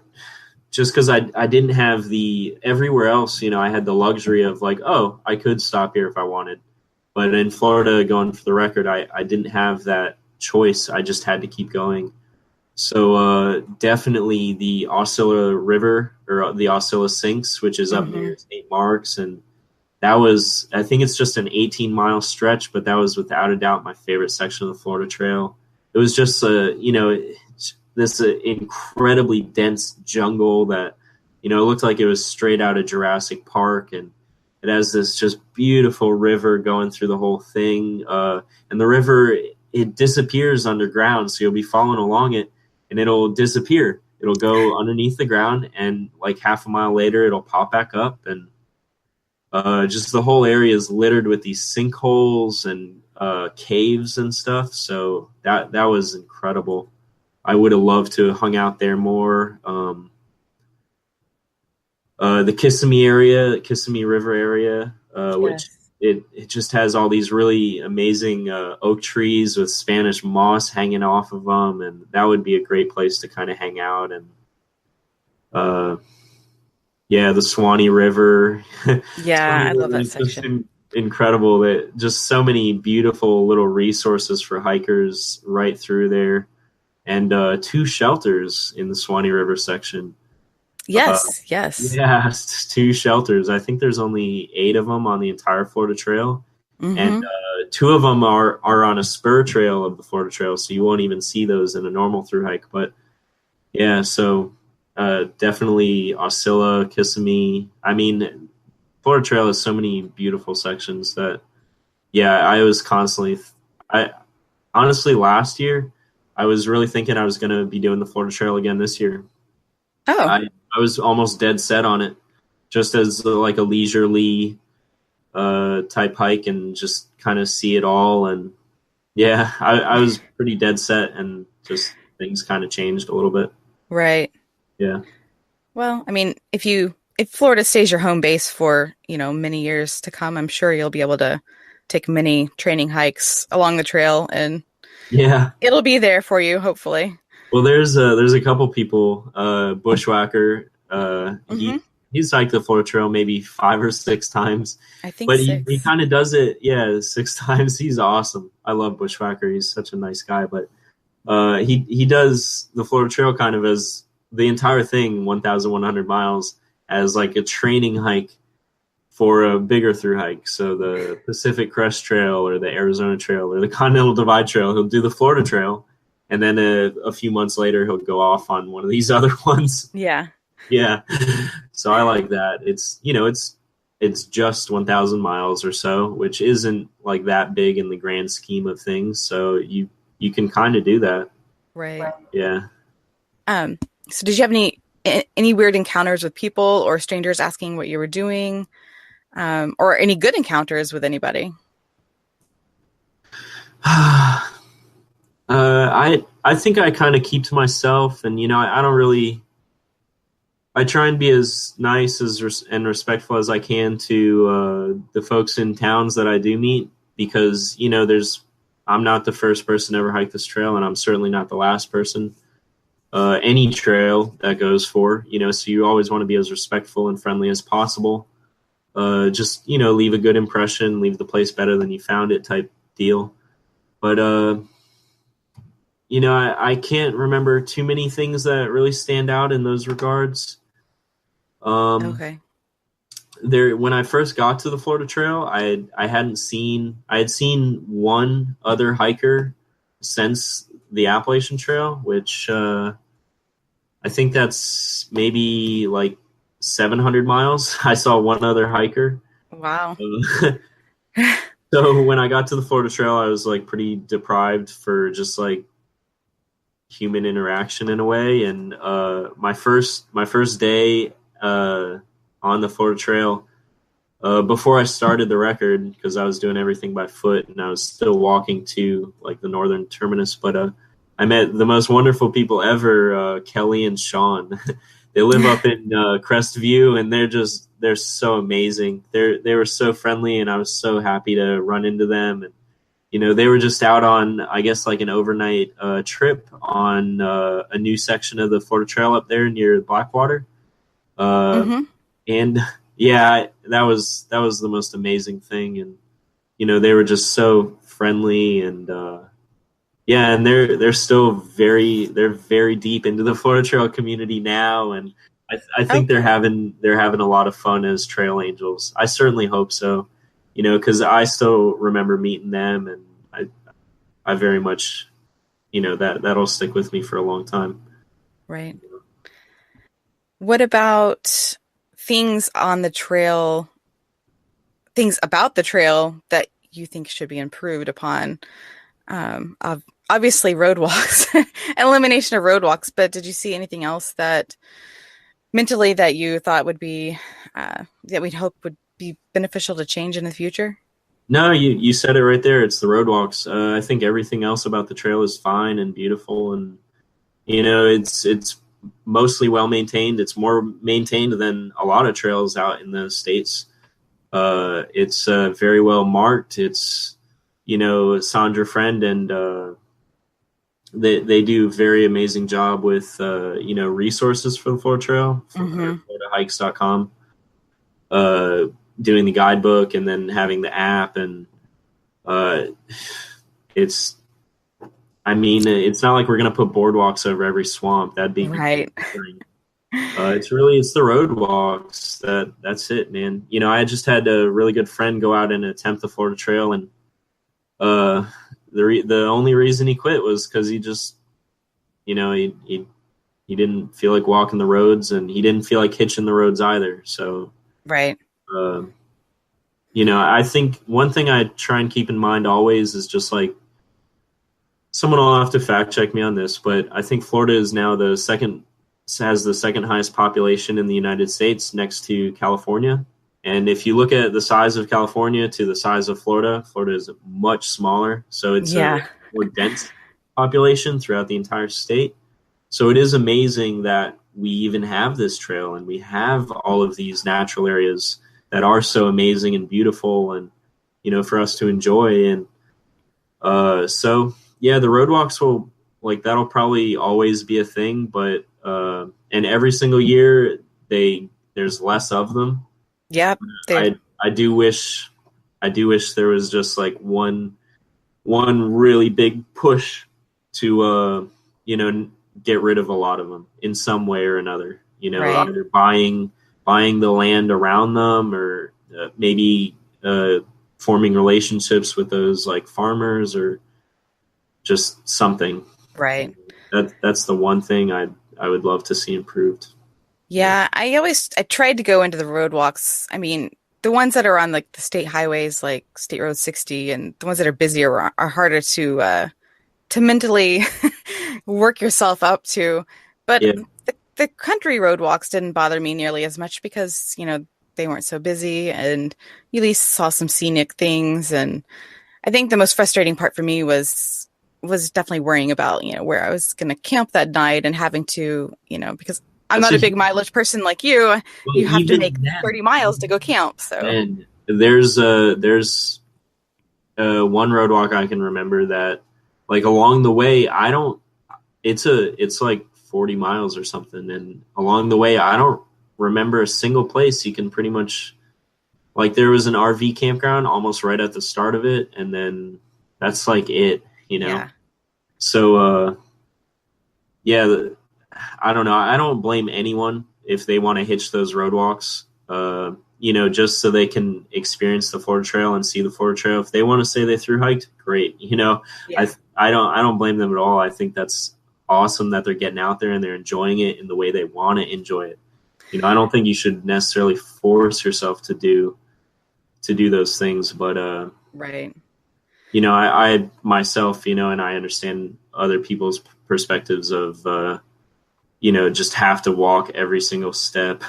just because I didn't have the everywhere else, I had the luxury of like, oh, I could stop here if I wanted. But in Florida, going for the record, I didn't have that choice. I just had to keep going. So definitely the Osceola River or the Osceola Sinks, which is up Hmm. near St. Mark's, and that was I think it's just an 18-mile stretch, but that was without a doubt my favorite section of the Florida Trail. It was just this incredibly dense jungle that it looked like it was straight out of Jurassic Park, and It has this just beautiful river going through the whole thing, and the river, it disappears underground, so you'll be following along it, and it'll disappear. It'll go underneath the ground, and like half a mile later, it'll pop back up, and just the whole area is littered with these sinkholes and caves and stuff. So that was incredible. I would have loved to have hung out there more. The Kissimmee area, Kissimmee River area, which Yes. it just has all these really amazing oak trees with Spanish moss hanging off of them, and that would be a great place to kind of hang out. And uh, yeah, the Swanee River, Yeah, Swanee I love River that is just section. incredible. That just so many beautiful little resources for hikers right through there, and two shelters in the Swanee River section. Uh, Yes, yes. Yeah, it's two shelters. I think there's only 8 of them on the entire Florida Trail, and Mm-hmm. 2 of them are on a spur trail of the Florida Trail, so you won't even see those in a normal through hike. But yeah, so definitely Osceola, Kissimmee. I mean, Florida Trail has so many beautiful sections that yeah, I was constantly. I honestly last year I was really thinking I was going to be doing the Florida Trail again this year. Oh, I was almost dead set on it, just as like a leisurely type hike and just kind of see it all. And yeah, I was pretty dead set, and just things kind of changed a little bit. right. Yeah, Well, I mean, if Florida stays your home base for, many years to come, I'm sure you'll be able to take many training hikes along the trail and yeah. it'll be there for you, hopefully. Well, there's a couple people. Bushwhacker. Mm-hmm. He's hiked the Florida Trail maybe 5 or 6 times, I think but he 6. kind of does it. Yeah, 6 times. He's awesome. I love Bushwhacker. He's such a nice guy. But he does the Florida Trail kind of as the entire thing, 1,100 miles, as like a training hike for a bigger through hike. So the Pacific Crest Trail or the Arizona Trail or the Continental Divide Trail, he'll do the Florida Trail, and then a few months later he'll go off on one of these other ones. Yeah, Yeah, so I like that. It's just 1,000 miles or so, which isn't like that big in the grand scheme of things. So you can kind of do that. right. Yeah. Um, so did you have any weird encounters with people or strangers asking what you were doing? Or any good encounters with anybody? I think I kind of keep to myself, and I don't really. I try and be as nice and respectful as I can to the folks in towns that I do meet, because I'm not the first person to ever hike this trail, and I'm certainly not the last person. Any trail that goes for, so you always want to be as respectful and friendly as possible. Just leave a good impression, leave the place better than you found it, type deal. But I can't remember too many things that really stand out in those regards. Um, Okay. there, when I first got to the Florida Trail, I had seen one other hiker since the Appalachian Trail, which I think that's maybe like 700 miles. I saw one other hiker. Wow. So when I got to the Florida Trail, I was like pretty deprived for just like human interaction in a way. And my first day on the Florida Trail, before I started the record, because I was doing everything by foot and I was still walking to like the northern terminus, but I met the most wonderful people ever, Kelly and Sean. They live up in Crestview, and they're so amazing. They were so friendly, and I was so happy to run into them. And they were just out on, I guess, like an overnight trip on a new section of the Florida Trail up there near Blackwater. Uh, Mm-hmm. and yeah, that was the most amazing thing. And they were just so friendly, and yeah, and they're very deep into the Florida Trail community now, and I think they're Okay. having a lot of fun as trail angels. I certainly hope so, because I still remember meeting them, and I very much, that'll stick with me for a long time. Right. What about things on the trail? things about the trail that you think should be improved upon? Obviously, road walks, elimination of road walks, but did you see anything else that mentally that you thought would be that we'd hope would be beneficial to change in the future? No, you said it right there. It's the roadwalks. I think everything else about the trail is fine and beautiful, and it's mostly well maintained. It's more maintained than a lot of trails out in the States. It's very well marked. It's Sandra Friend and they do a very amazing job with resources for the Florida Trail from Mm-hmm. FloridaHikes.com. Doing the guidebook and then having the app, and uh, it's it's not like we're gonna put boardwalks over every swamp. That'd be Right. boring. It's the road walks that's it, man. I just had a really good friend go out and attempt the Florida Trail, and the only reason he quit was because he just he didn't feel like walking the roads, and he didn't feel like hitching the roads either. So Right. uh, I think one thing I try and keep in mind always is just like, someone will have to fact check me on this, but I think Florida is now has the second highest population in the United States, next to California. And if you look at the size of California to the size of Florida, Florida is much smaller. So it's a Yeah. more dense population throughout the entire state. So it is amazing that we even have this trail and we have all of these natural areas that are so amazing and beautiful, and for us to enjoy. And so yeah, the roadwalks that'll probably always be a thing, but and every single year there's less of them. Yep. I do wish there was just like one really big push to get rid of a lot of them in some way or another. Right. Either buying the land around them, or maybe forming relationships with those like farmers, or just something. Right. That's the one thing I would love to see improved. Yeah, I tried to go into the roadwalks. I mean, the ones that are on like the state highways, like State Road 60, and the ones that are busier are harder to mentally work yourself up to. But Yeah, the country roadwalks didn't bother me nearly as much because, they weren't so busy and you at least saw some scenic things. And I think the most frustrating part for me was definitely worrying about, where I was going to camp that night and having to, because I'm that's not a a big mileage person like you. well, You have to make even that, 30 miles to go camp. So, and there's one roadwalk I can remember that, like, along the way, I don't. It's like 40 miles or something, and along the way, I don't remember a single place you can pretty much, like, there was an RV campground almost right at the start of it, and then that's like it. yeah, So yeah, I don't know. I don't blame anyone if they want to hitch those roadwalks. Just so they can experience the Florida Trail and see the Florida Trail. If they want to say they through hiked, great. yeah, I don't blame them at all. I think that's awesome that they're getting out there and they're enjoying it in the way they want to enjoy it. I don't think you should necessarily force yourself to do those things, but right. I myself, and I understand other people's perspectives of just have to walk every single step.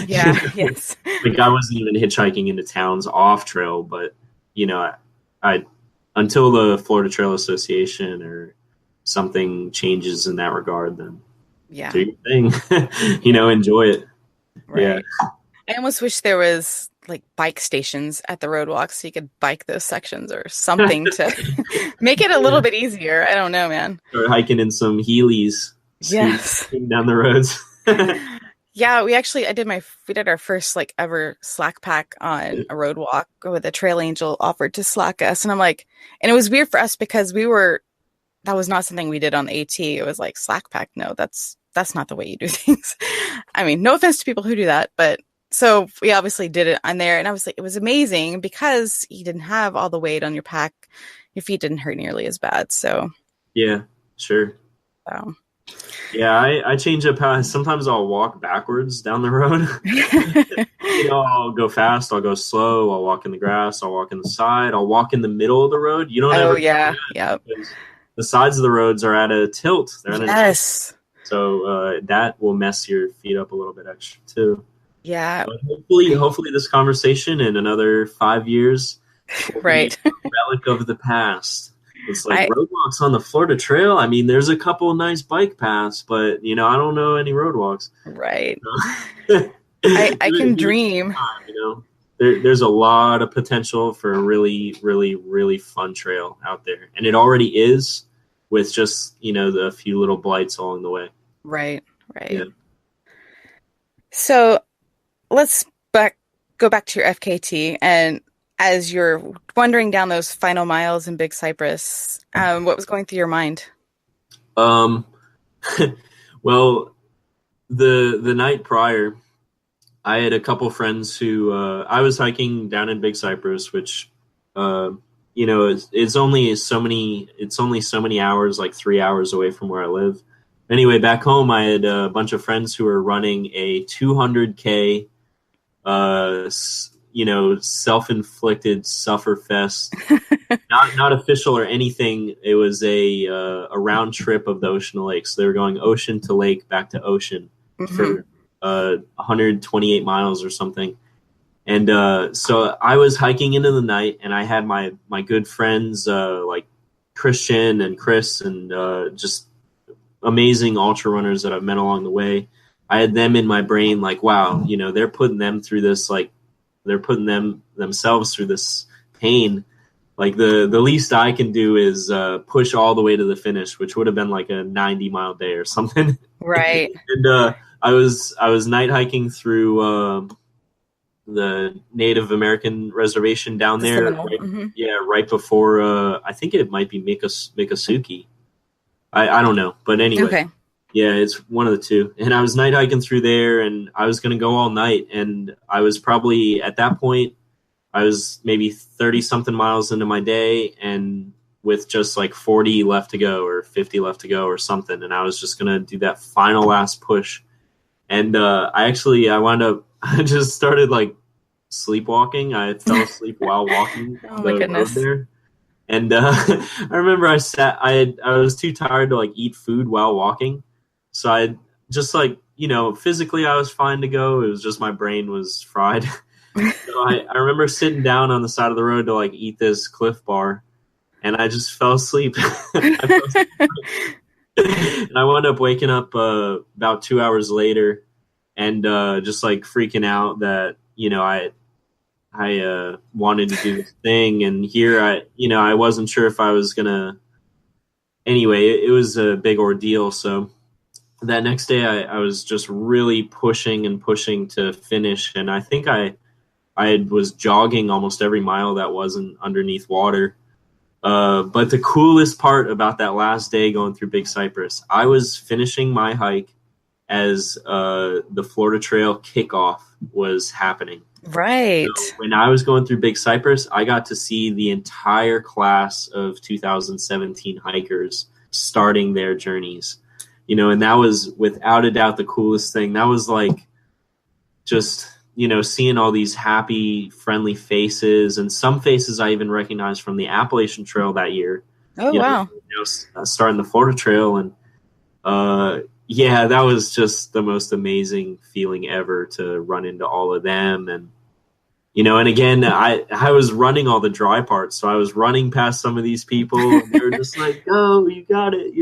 Yeah, yes. Like, I wasn't even hitchhiking into towns off trail, but I until the Florida Trail Association or something changes in that regard, then Yeah, do your thing. Enjoy it. right. I almost wish there was like bike stations at the roadwalks so you could bike those sections or something to make it a little bit easier. I don't know, man. Or hiking in some Heelys, Yes. down the roads. Yeah, we did our first like ever slack pack on a road walk with a trail angel offered to slack us. And I'm like, and it was weird for us because that was not something we did on the AT. It was like slack pack. No, that's not the way you do things. I mean, no offense to people who do that, but so we obviously did it on there. And I was like, it was amazing because you didn't have all the weight on your pack. Your feet didn't hurt nearly as bad. So, Yeah, sure. so. Yeah, I change up how sometimes I'll walk backwards down the road. I'll go fast, I'll go slow, I'll walk in the grass, I'll walk in the side, I'll walk in the middle of the road. You don't Oh ever do yeah. that Yep. because the sides of the roads are at a tilt. They're at an angle. Yes. So that will mess your feet up a little bit extra too. Yeah. But hopefully this conversation in another 5 years will be Right. a relic of the past. It's like I roadwalks on the Florida Trail. I mean, there's a couple of nice bike paths, but I don't know any roadwalks. right. So, I give can it some dream. time. There's a lot of potential for a really, really, really fun trail out there, and it already is with just the few little blights along the way. Right. Yeah. Right. So let's back go back to your FKT, and as you're wandering down those final miles in Big Cypress, what was going through your mind? Um. Well, the night prior, I had a couple friends who I was hiking down in Big Cypress, which it's only so many hours, like 3 hours away from where I live. Anyway, back home, I had a bunch of friends who were running a 200K, self-inflicted sufferfest. Not official or anything. It was a round trip of the ocean to lake. So they were going ocean to lake, back to ocean Hmm. for 128 miles or something. And so I was hiking into the night, and I had my good friends like Christian and Chris, and just amazing ultra runners that I've met along the way. I had them in my brain, like, wow, they're putting them through this, like they're putting themselves through this pain. Like the least I can do is push all the way to the finish, which would have been like a 90-mile day or something. Right. And I was night hiking through the Native American reservation down The there. Seminole. Right, Hmm. yeah, right before I think it might be Miccosukee. I don't know, but anyway, Okay. yeah, it's one of the two. And I was night hiking through there, and I was going to go all night. And I was probably at that point, I was maybe 30 something miles into my day, and with just like 40 left to go or 50 left to go or something. And I was just going to do that final last push. And I wound up, I just started like sleepwalking. I fell asleep while walking Oh my the road goodness. there. And I remember I was too tired to like eat food while walking. So I just like, physically I was fine to go. It was just my brain was fried. So I remember sitting down on the side of the road to like eat this Cliff Bar, and I just fell asleep. I fell asleep. And I wound up waking up about 2 hours later, and just like freaking out that I wanted to do this thing, and here I wasn't sure if I was gonna. Anyway, it was a big ordeal. So that next day, I was just really pushing and pushing to finish, and I think I was jogging almost every mile that wasn't underneath water. But the coolest part about that last day going through Big Cypress, I was finishing my hike as the Florida Trail kickoff was happening. So Right. when I was going through Big Cypress, I got to see the entire class of 2017 hikers starting their journeys. And that was without a doubt the coolest thing. That was like just seeing all these happy, friendly faces, and some faces I even recognized from the Appalachian Trail that year. Oh wow. Starting the Florida Trail, and yeah, that was just the most amazing feeling ever to run into all of them. And again, I was running all the dry parts, so I was running past some of these people, and they were just like, "Go, you got it,"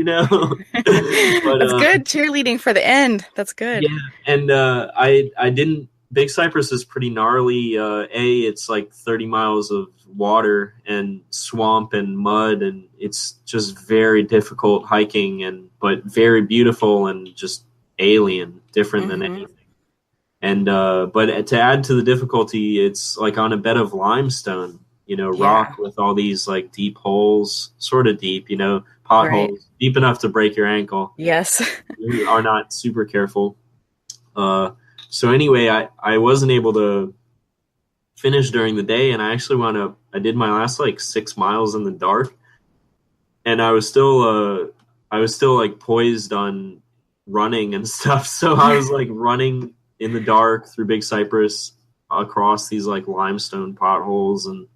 But That's good. Cheerleading for the end. That's good. yeah, and I didn't. Big Cypress is pretty gnarly. It's like 30 miles of water and swamp and mud, and it's just very difficult hiking, but very beautiful and just alien, different than Hmm. anything. And but to add to the difficulty, it's like on a bed of limestone, Yeah. rock with all these like deep holes, sort of deep, Right. potholes, deep enough to break your ankle. Yes. You are not super careful. So anyway, I wasn't able to finish during the day, and I actually I did my last like 6 miles in the dark, and I was still like poised on running and stuff. So I was like running in the dark through Big Cypress, across these like limestone potholes, and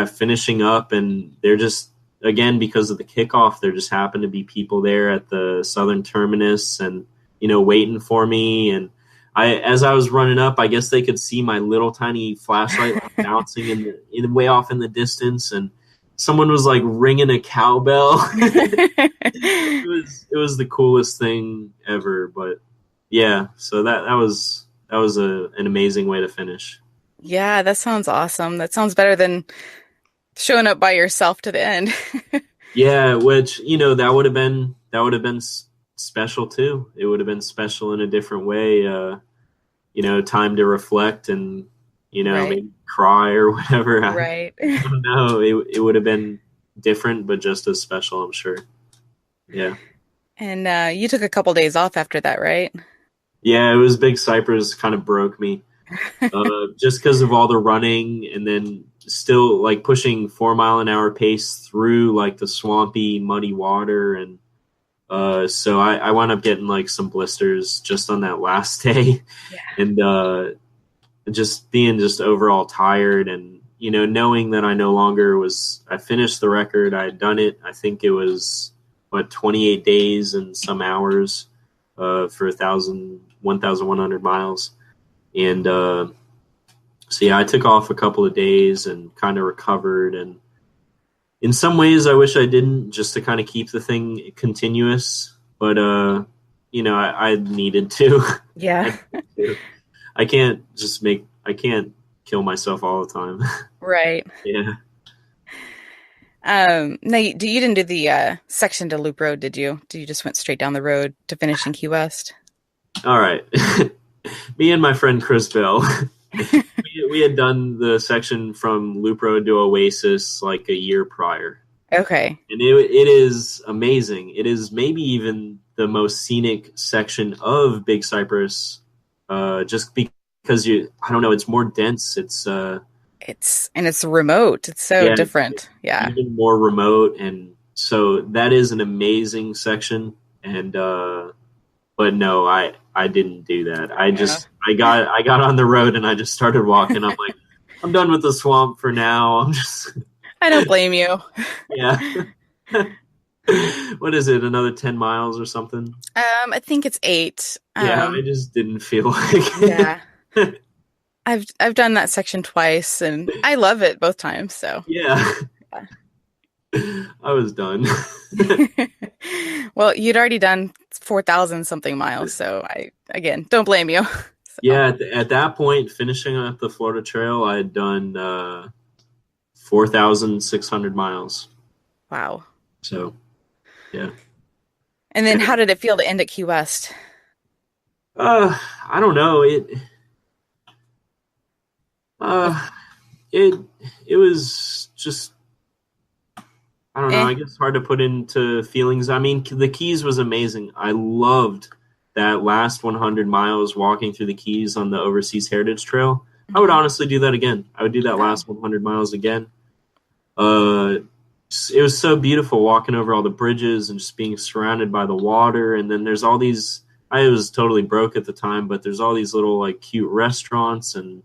finishing up, and they're just, again, because of the kickoff, there just happened to be people there at the southern terminus and, waiting for me. And as I was running up, I guess they could see my little tiny flashlight like, bouncing way off in the distance, and someone was like ringing a cowbell. It was the coolest thing ever. But yeah, so that was an amazing way to finish. Yeah, that sounds awesome. That sounds better than showing up by yourself to the end. Yeah, which that would have been special too. It would have been special in a different way. Time to reflect and Right. maybe cry or whatever. I Right. don't know. It would have been different, but just as special, I'm sure. Yeah, And you took a couple days off after that, right? yeah. It was Big Cypress kind of broke me, just because of all the running, and then still like pushing 4 mile an hour pace through like the swampy, muddy water. And so I wound up getting like some blisters just on that last day, Yeah. and just being just overall tired, and knowing that I finished the record. I had done it. I think it was 28 days and some hours for 1,100 miles. And so yeah, I took off a couple of days and kind of recovered. And in some ways, I wish I didn't, just to kind of keep the thing continuous. But I needed to. Yeah. I can't kill myself all the time. Right. Yeah. No, you didn't do the section to Loop Road, did you? You just went straight down the road to finish in Key West? All right. Me and my friend Chris Bell, we had done the section from Loop Road to Oasis like a year prior. Okay. And it is amazing. It is maybe even the most scenic section of Big Cypress, just because I don't know, it's more dense. It's It's remote. It's so yeah, different. Yeah. even more remote, and so that is an amazing section. And but no, I didn't do that. Yeah. I got on the road and I just started walking. I'm like, I'm done with the swamp for now. I'm just I don't blame you. yeah. What is it? Another 10 miles or something? I think it's 8. Yeah, I just didn't feel like Yeah. I've done that section twice and I love it both times, so. Yeah. I was done. Well, you'd already done 4,000 something miles, so again, don't blame you. So, Yeah, at that point, finishing up the Florida Trail, I had done 4,600 miles. wow. So, yeah. And then how did it feel to end at Key West? I don't know. It was just, I don't know. I guess hard to put into feelings. I mean, the Keys was amazing. I loved that last 100 miles walking through the Keys on the Overseas Heritage Trail. Mm-hmm. I would honestly do that again. I would do that last 100 miles again. It was so beautiful walking over all the bridges and just being surrounded by the water. And then there's all these, I was totally broke at the time, but there's all these little like cute restaurants and,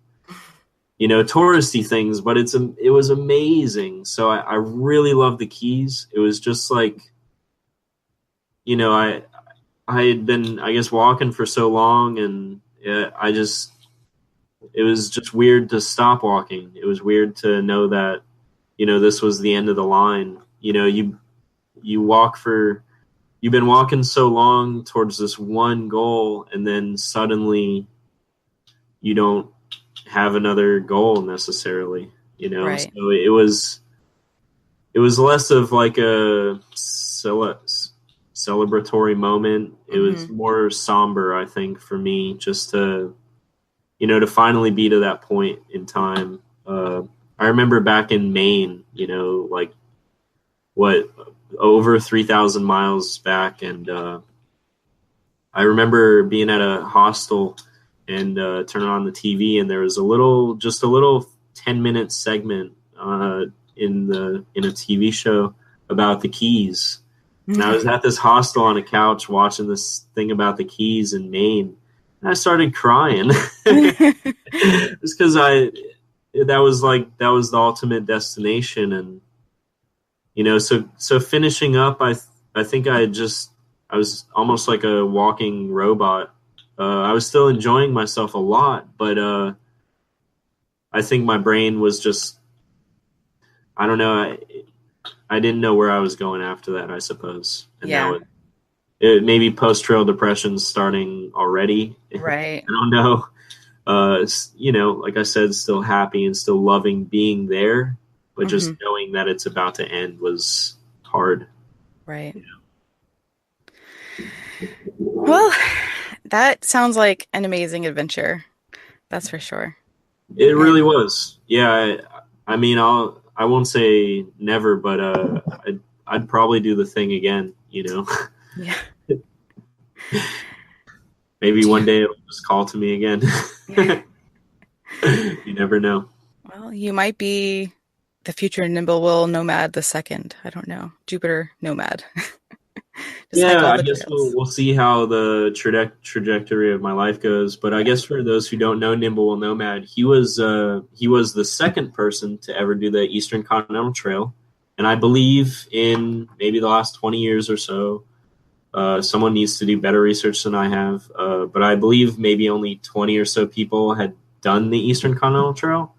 touristy things, but it was amazing. So I really loved the Keys. It was just like, I had been, I guess, walking for so long, and it was just weird to stop walking. It was weird to know that, this was the end of the line. You've been walking so long towards this one goal, and then suddenly you don't have another goal necessarily, Right. So it was less of like a celebratory moment. It was more somber, I think, for me, just to to finally be to that point in time. I remember back in Maine, like over 3,000 miles back, and I remember being at a hostel and turning on the TV, and there was a little 10-minute segment in a TV show about the Keys. And I was at this hostel on a couch watching this thing about the Keys in Maine. I started crying. Just because that was the ultimate destination. And so finishing up, I think I was almost like a walking robot. I was still enjoying myself a lot, but I think my brain was just, I don't know, I didn't know where I was going after that, I suppose. And Yeah. it maybe post-trail depression starting already. Right. I don't know. Like I said, still happy and still loving being there, but just Hmm. knowing that it's about to end was hard. Right. Well, that sounds like an amazing adventure. That's for sure. It really And was. Yeah. I mean, I won't say never, but I'd probably do the thing again. yeah. Maybe Do you, one day it'll just call to me again. You never know. well, you might be the future Nimble Nomad the second. I don't know. Jupiter Nomad. Just hike Yeah, all I the guess we'll trails. we'll see how the trajectory of my life goes. But I guess for those who don't know Nimble Nomad, he was the second person to ever do the Eastern Continental Trail, and I believe in maybe the last 20 years or so. Someone needs to do better research than I have, but I believe maybe only 20 or so people had done the Eastern Continental Trail.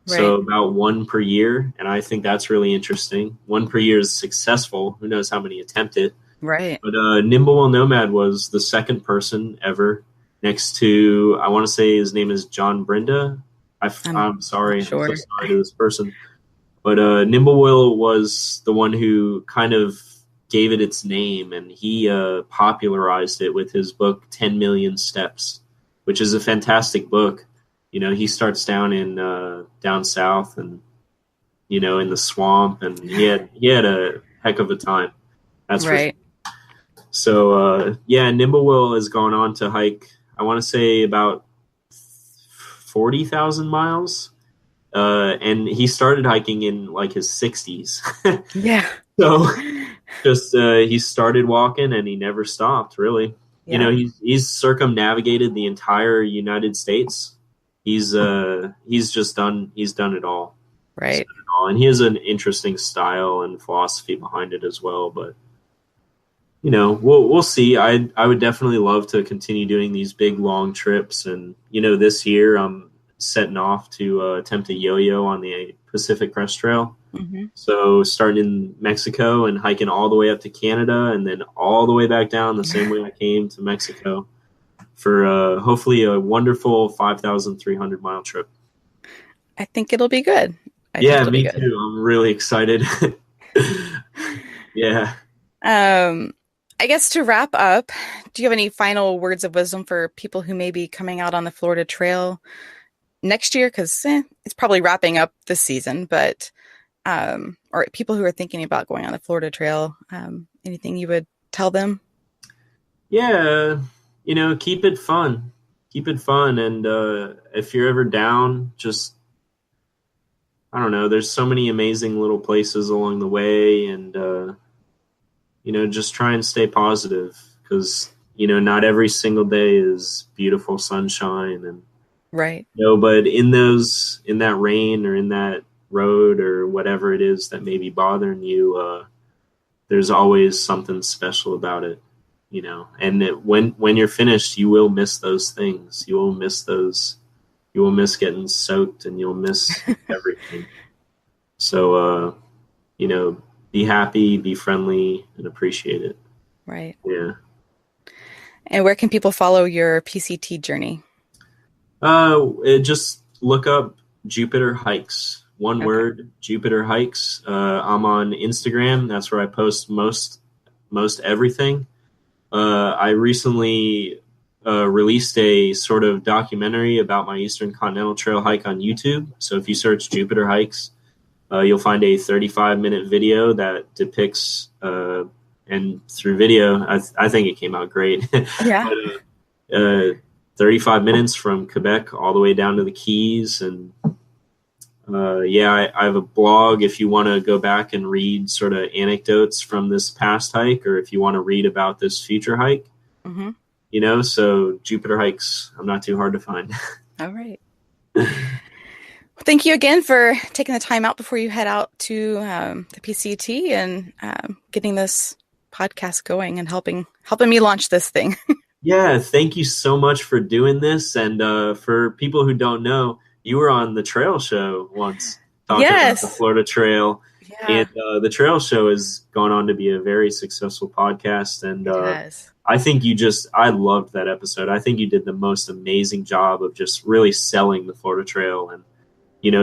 So Right. about one per year, and I think that's really interesting. One per year is successful. Who knows how many attempt it? Right. But Nimble Nomad was the second person ever, next to, I want to say his name is John Brinda. I'm I'm not sorry, I'm so sure. sorry to this person. But Nimble was the one who kind of gave it its name, and he popularized it with his book 10 Million Steps, which is a fantastic book. He starts down south, and in the swamp, and he had a heck of a time. That's for sure. Right. So yeah, Nimblewell has gone on to hike, I want to say about 40,000 miles. And he started hiking in like his 60s. Yeah. So just he started walking and he never stopped, really. Yeah. He's circumnavigated the entire United States. He's done it all. He's Right. done it all. And he has an interesting style and philosophy behind it as well, but we'll see. I would definitely love to continue doing these big long trips, and this year I'm setting off to attempt a yo-yo on the Pacific Crest Trail. Hmm. So starting in Mexico and hiking all the way up to Canada, and then all the way back down the same way I came to Mexico for hopefully a wonderful 5,300-mile trip. I think it'll be good. I think Yeah, it'll be me good. too. I'm really excited. Yeah. Um, I guess to wrap up, do you have any final words of wisdom for people who may be coming out on the Florida Trail next year? Because it's probably wrapping up this season, but or people who are thinking about going on the Florida Trail, anything you would tell them? Yeah, keep it fun. Keep it fun. And if you're ever down, just, I don't know, there's so many amazing little places along the way. And, just try and stay positive because, not every single day is beautiful sunshine. And, Right. but in that rain or in that road or whatever it is that may be bothering you, there's always something special about it. And when you're finished, you will miss those things. You will miss those. You will miss getting soaked, and you'll miss everything. So, be happy, be friendly, and appreciate it. Right. Yeah. And where can people follow your PCT journey? Just look up Jupiter Hikes. One Okay. word, Jupiter Hikes. I'm on Instagram. That's where I post most everything. I recently released a sort of documentary about my Eastern Continental Trail hike on YouTube. So if you search Jupiter Hikes, you'll find a 35-minute video that depicts, and through video, I think it came out great. Yeah. But 35 minutes from Quebec all the way down to the Keys. And yeah, I have a blog if you want to go back and read sort of anecdotes from this past hike, or if you want to read about this future hike. Hmm. So Jupiter hikes, I'm not too hard to find. All right. Thank you again for taking the time out before you head out to the PCT and getting this podcast going and helping me launch this thing. Yeah, thank you so much for doing this. And for people who don't know, you were on the Trail Show once talking about the Florida Trail. Yeah. And the Trail Show has gone on to be a very successful podcast. And It has. I think I loved that episode. I think you did the most amazing job of just really selling the Florida Trail and,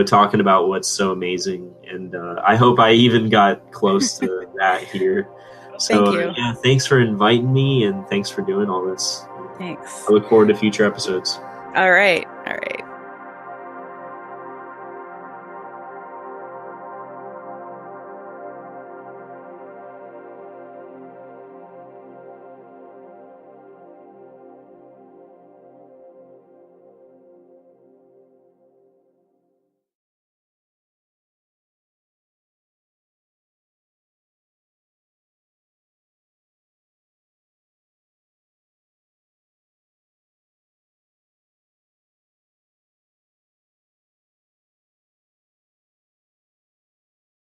talking about what's so amazing. And I hope I even got close to that here. So, Thank you. Yeah, thanks for inviting me and thanks for doing all this. Thanks. I look forward to future episodes. All right.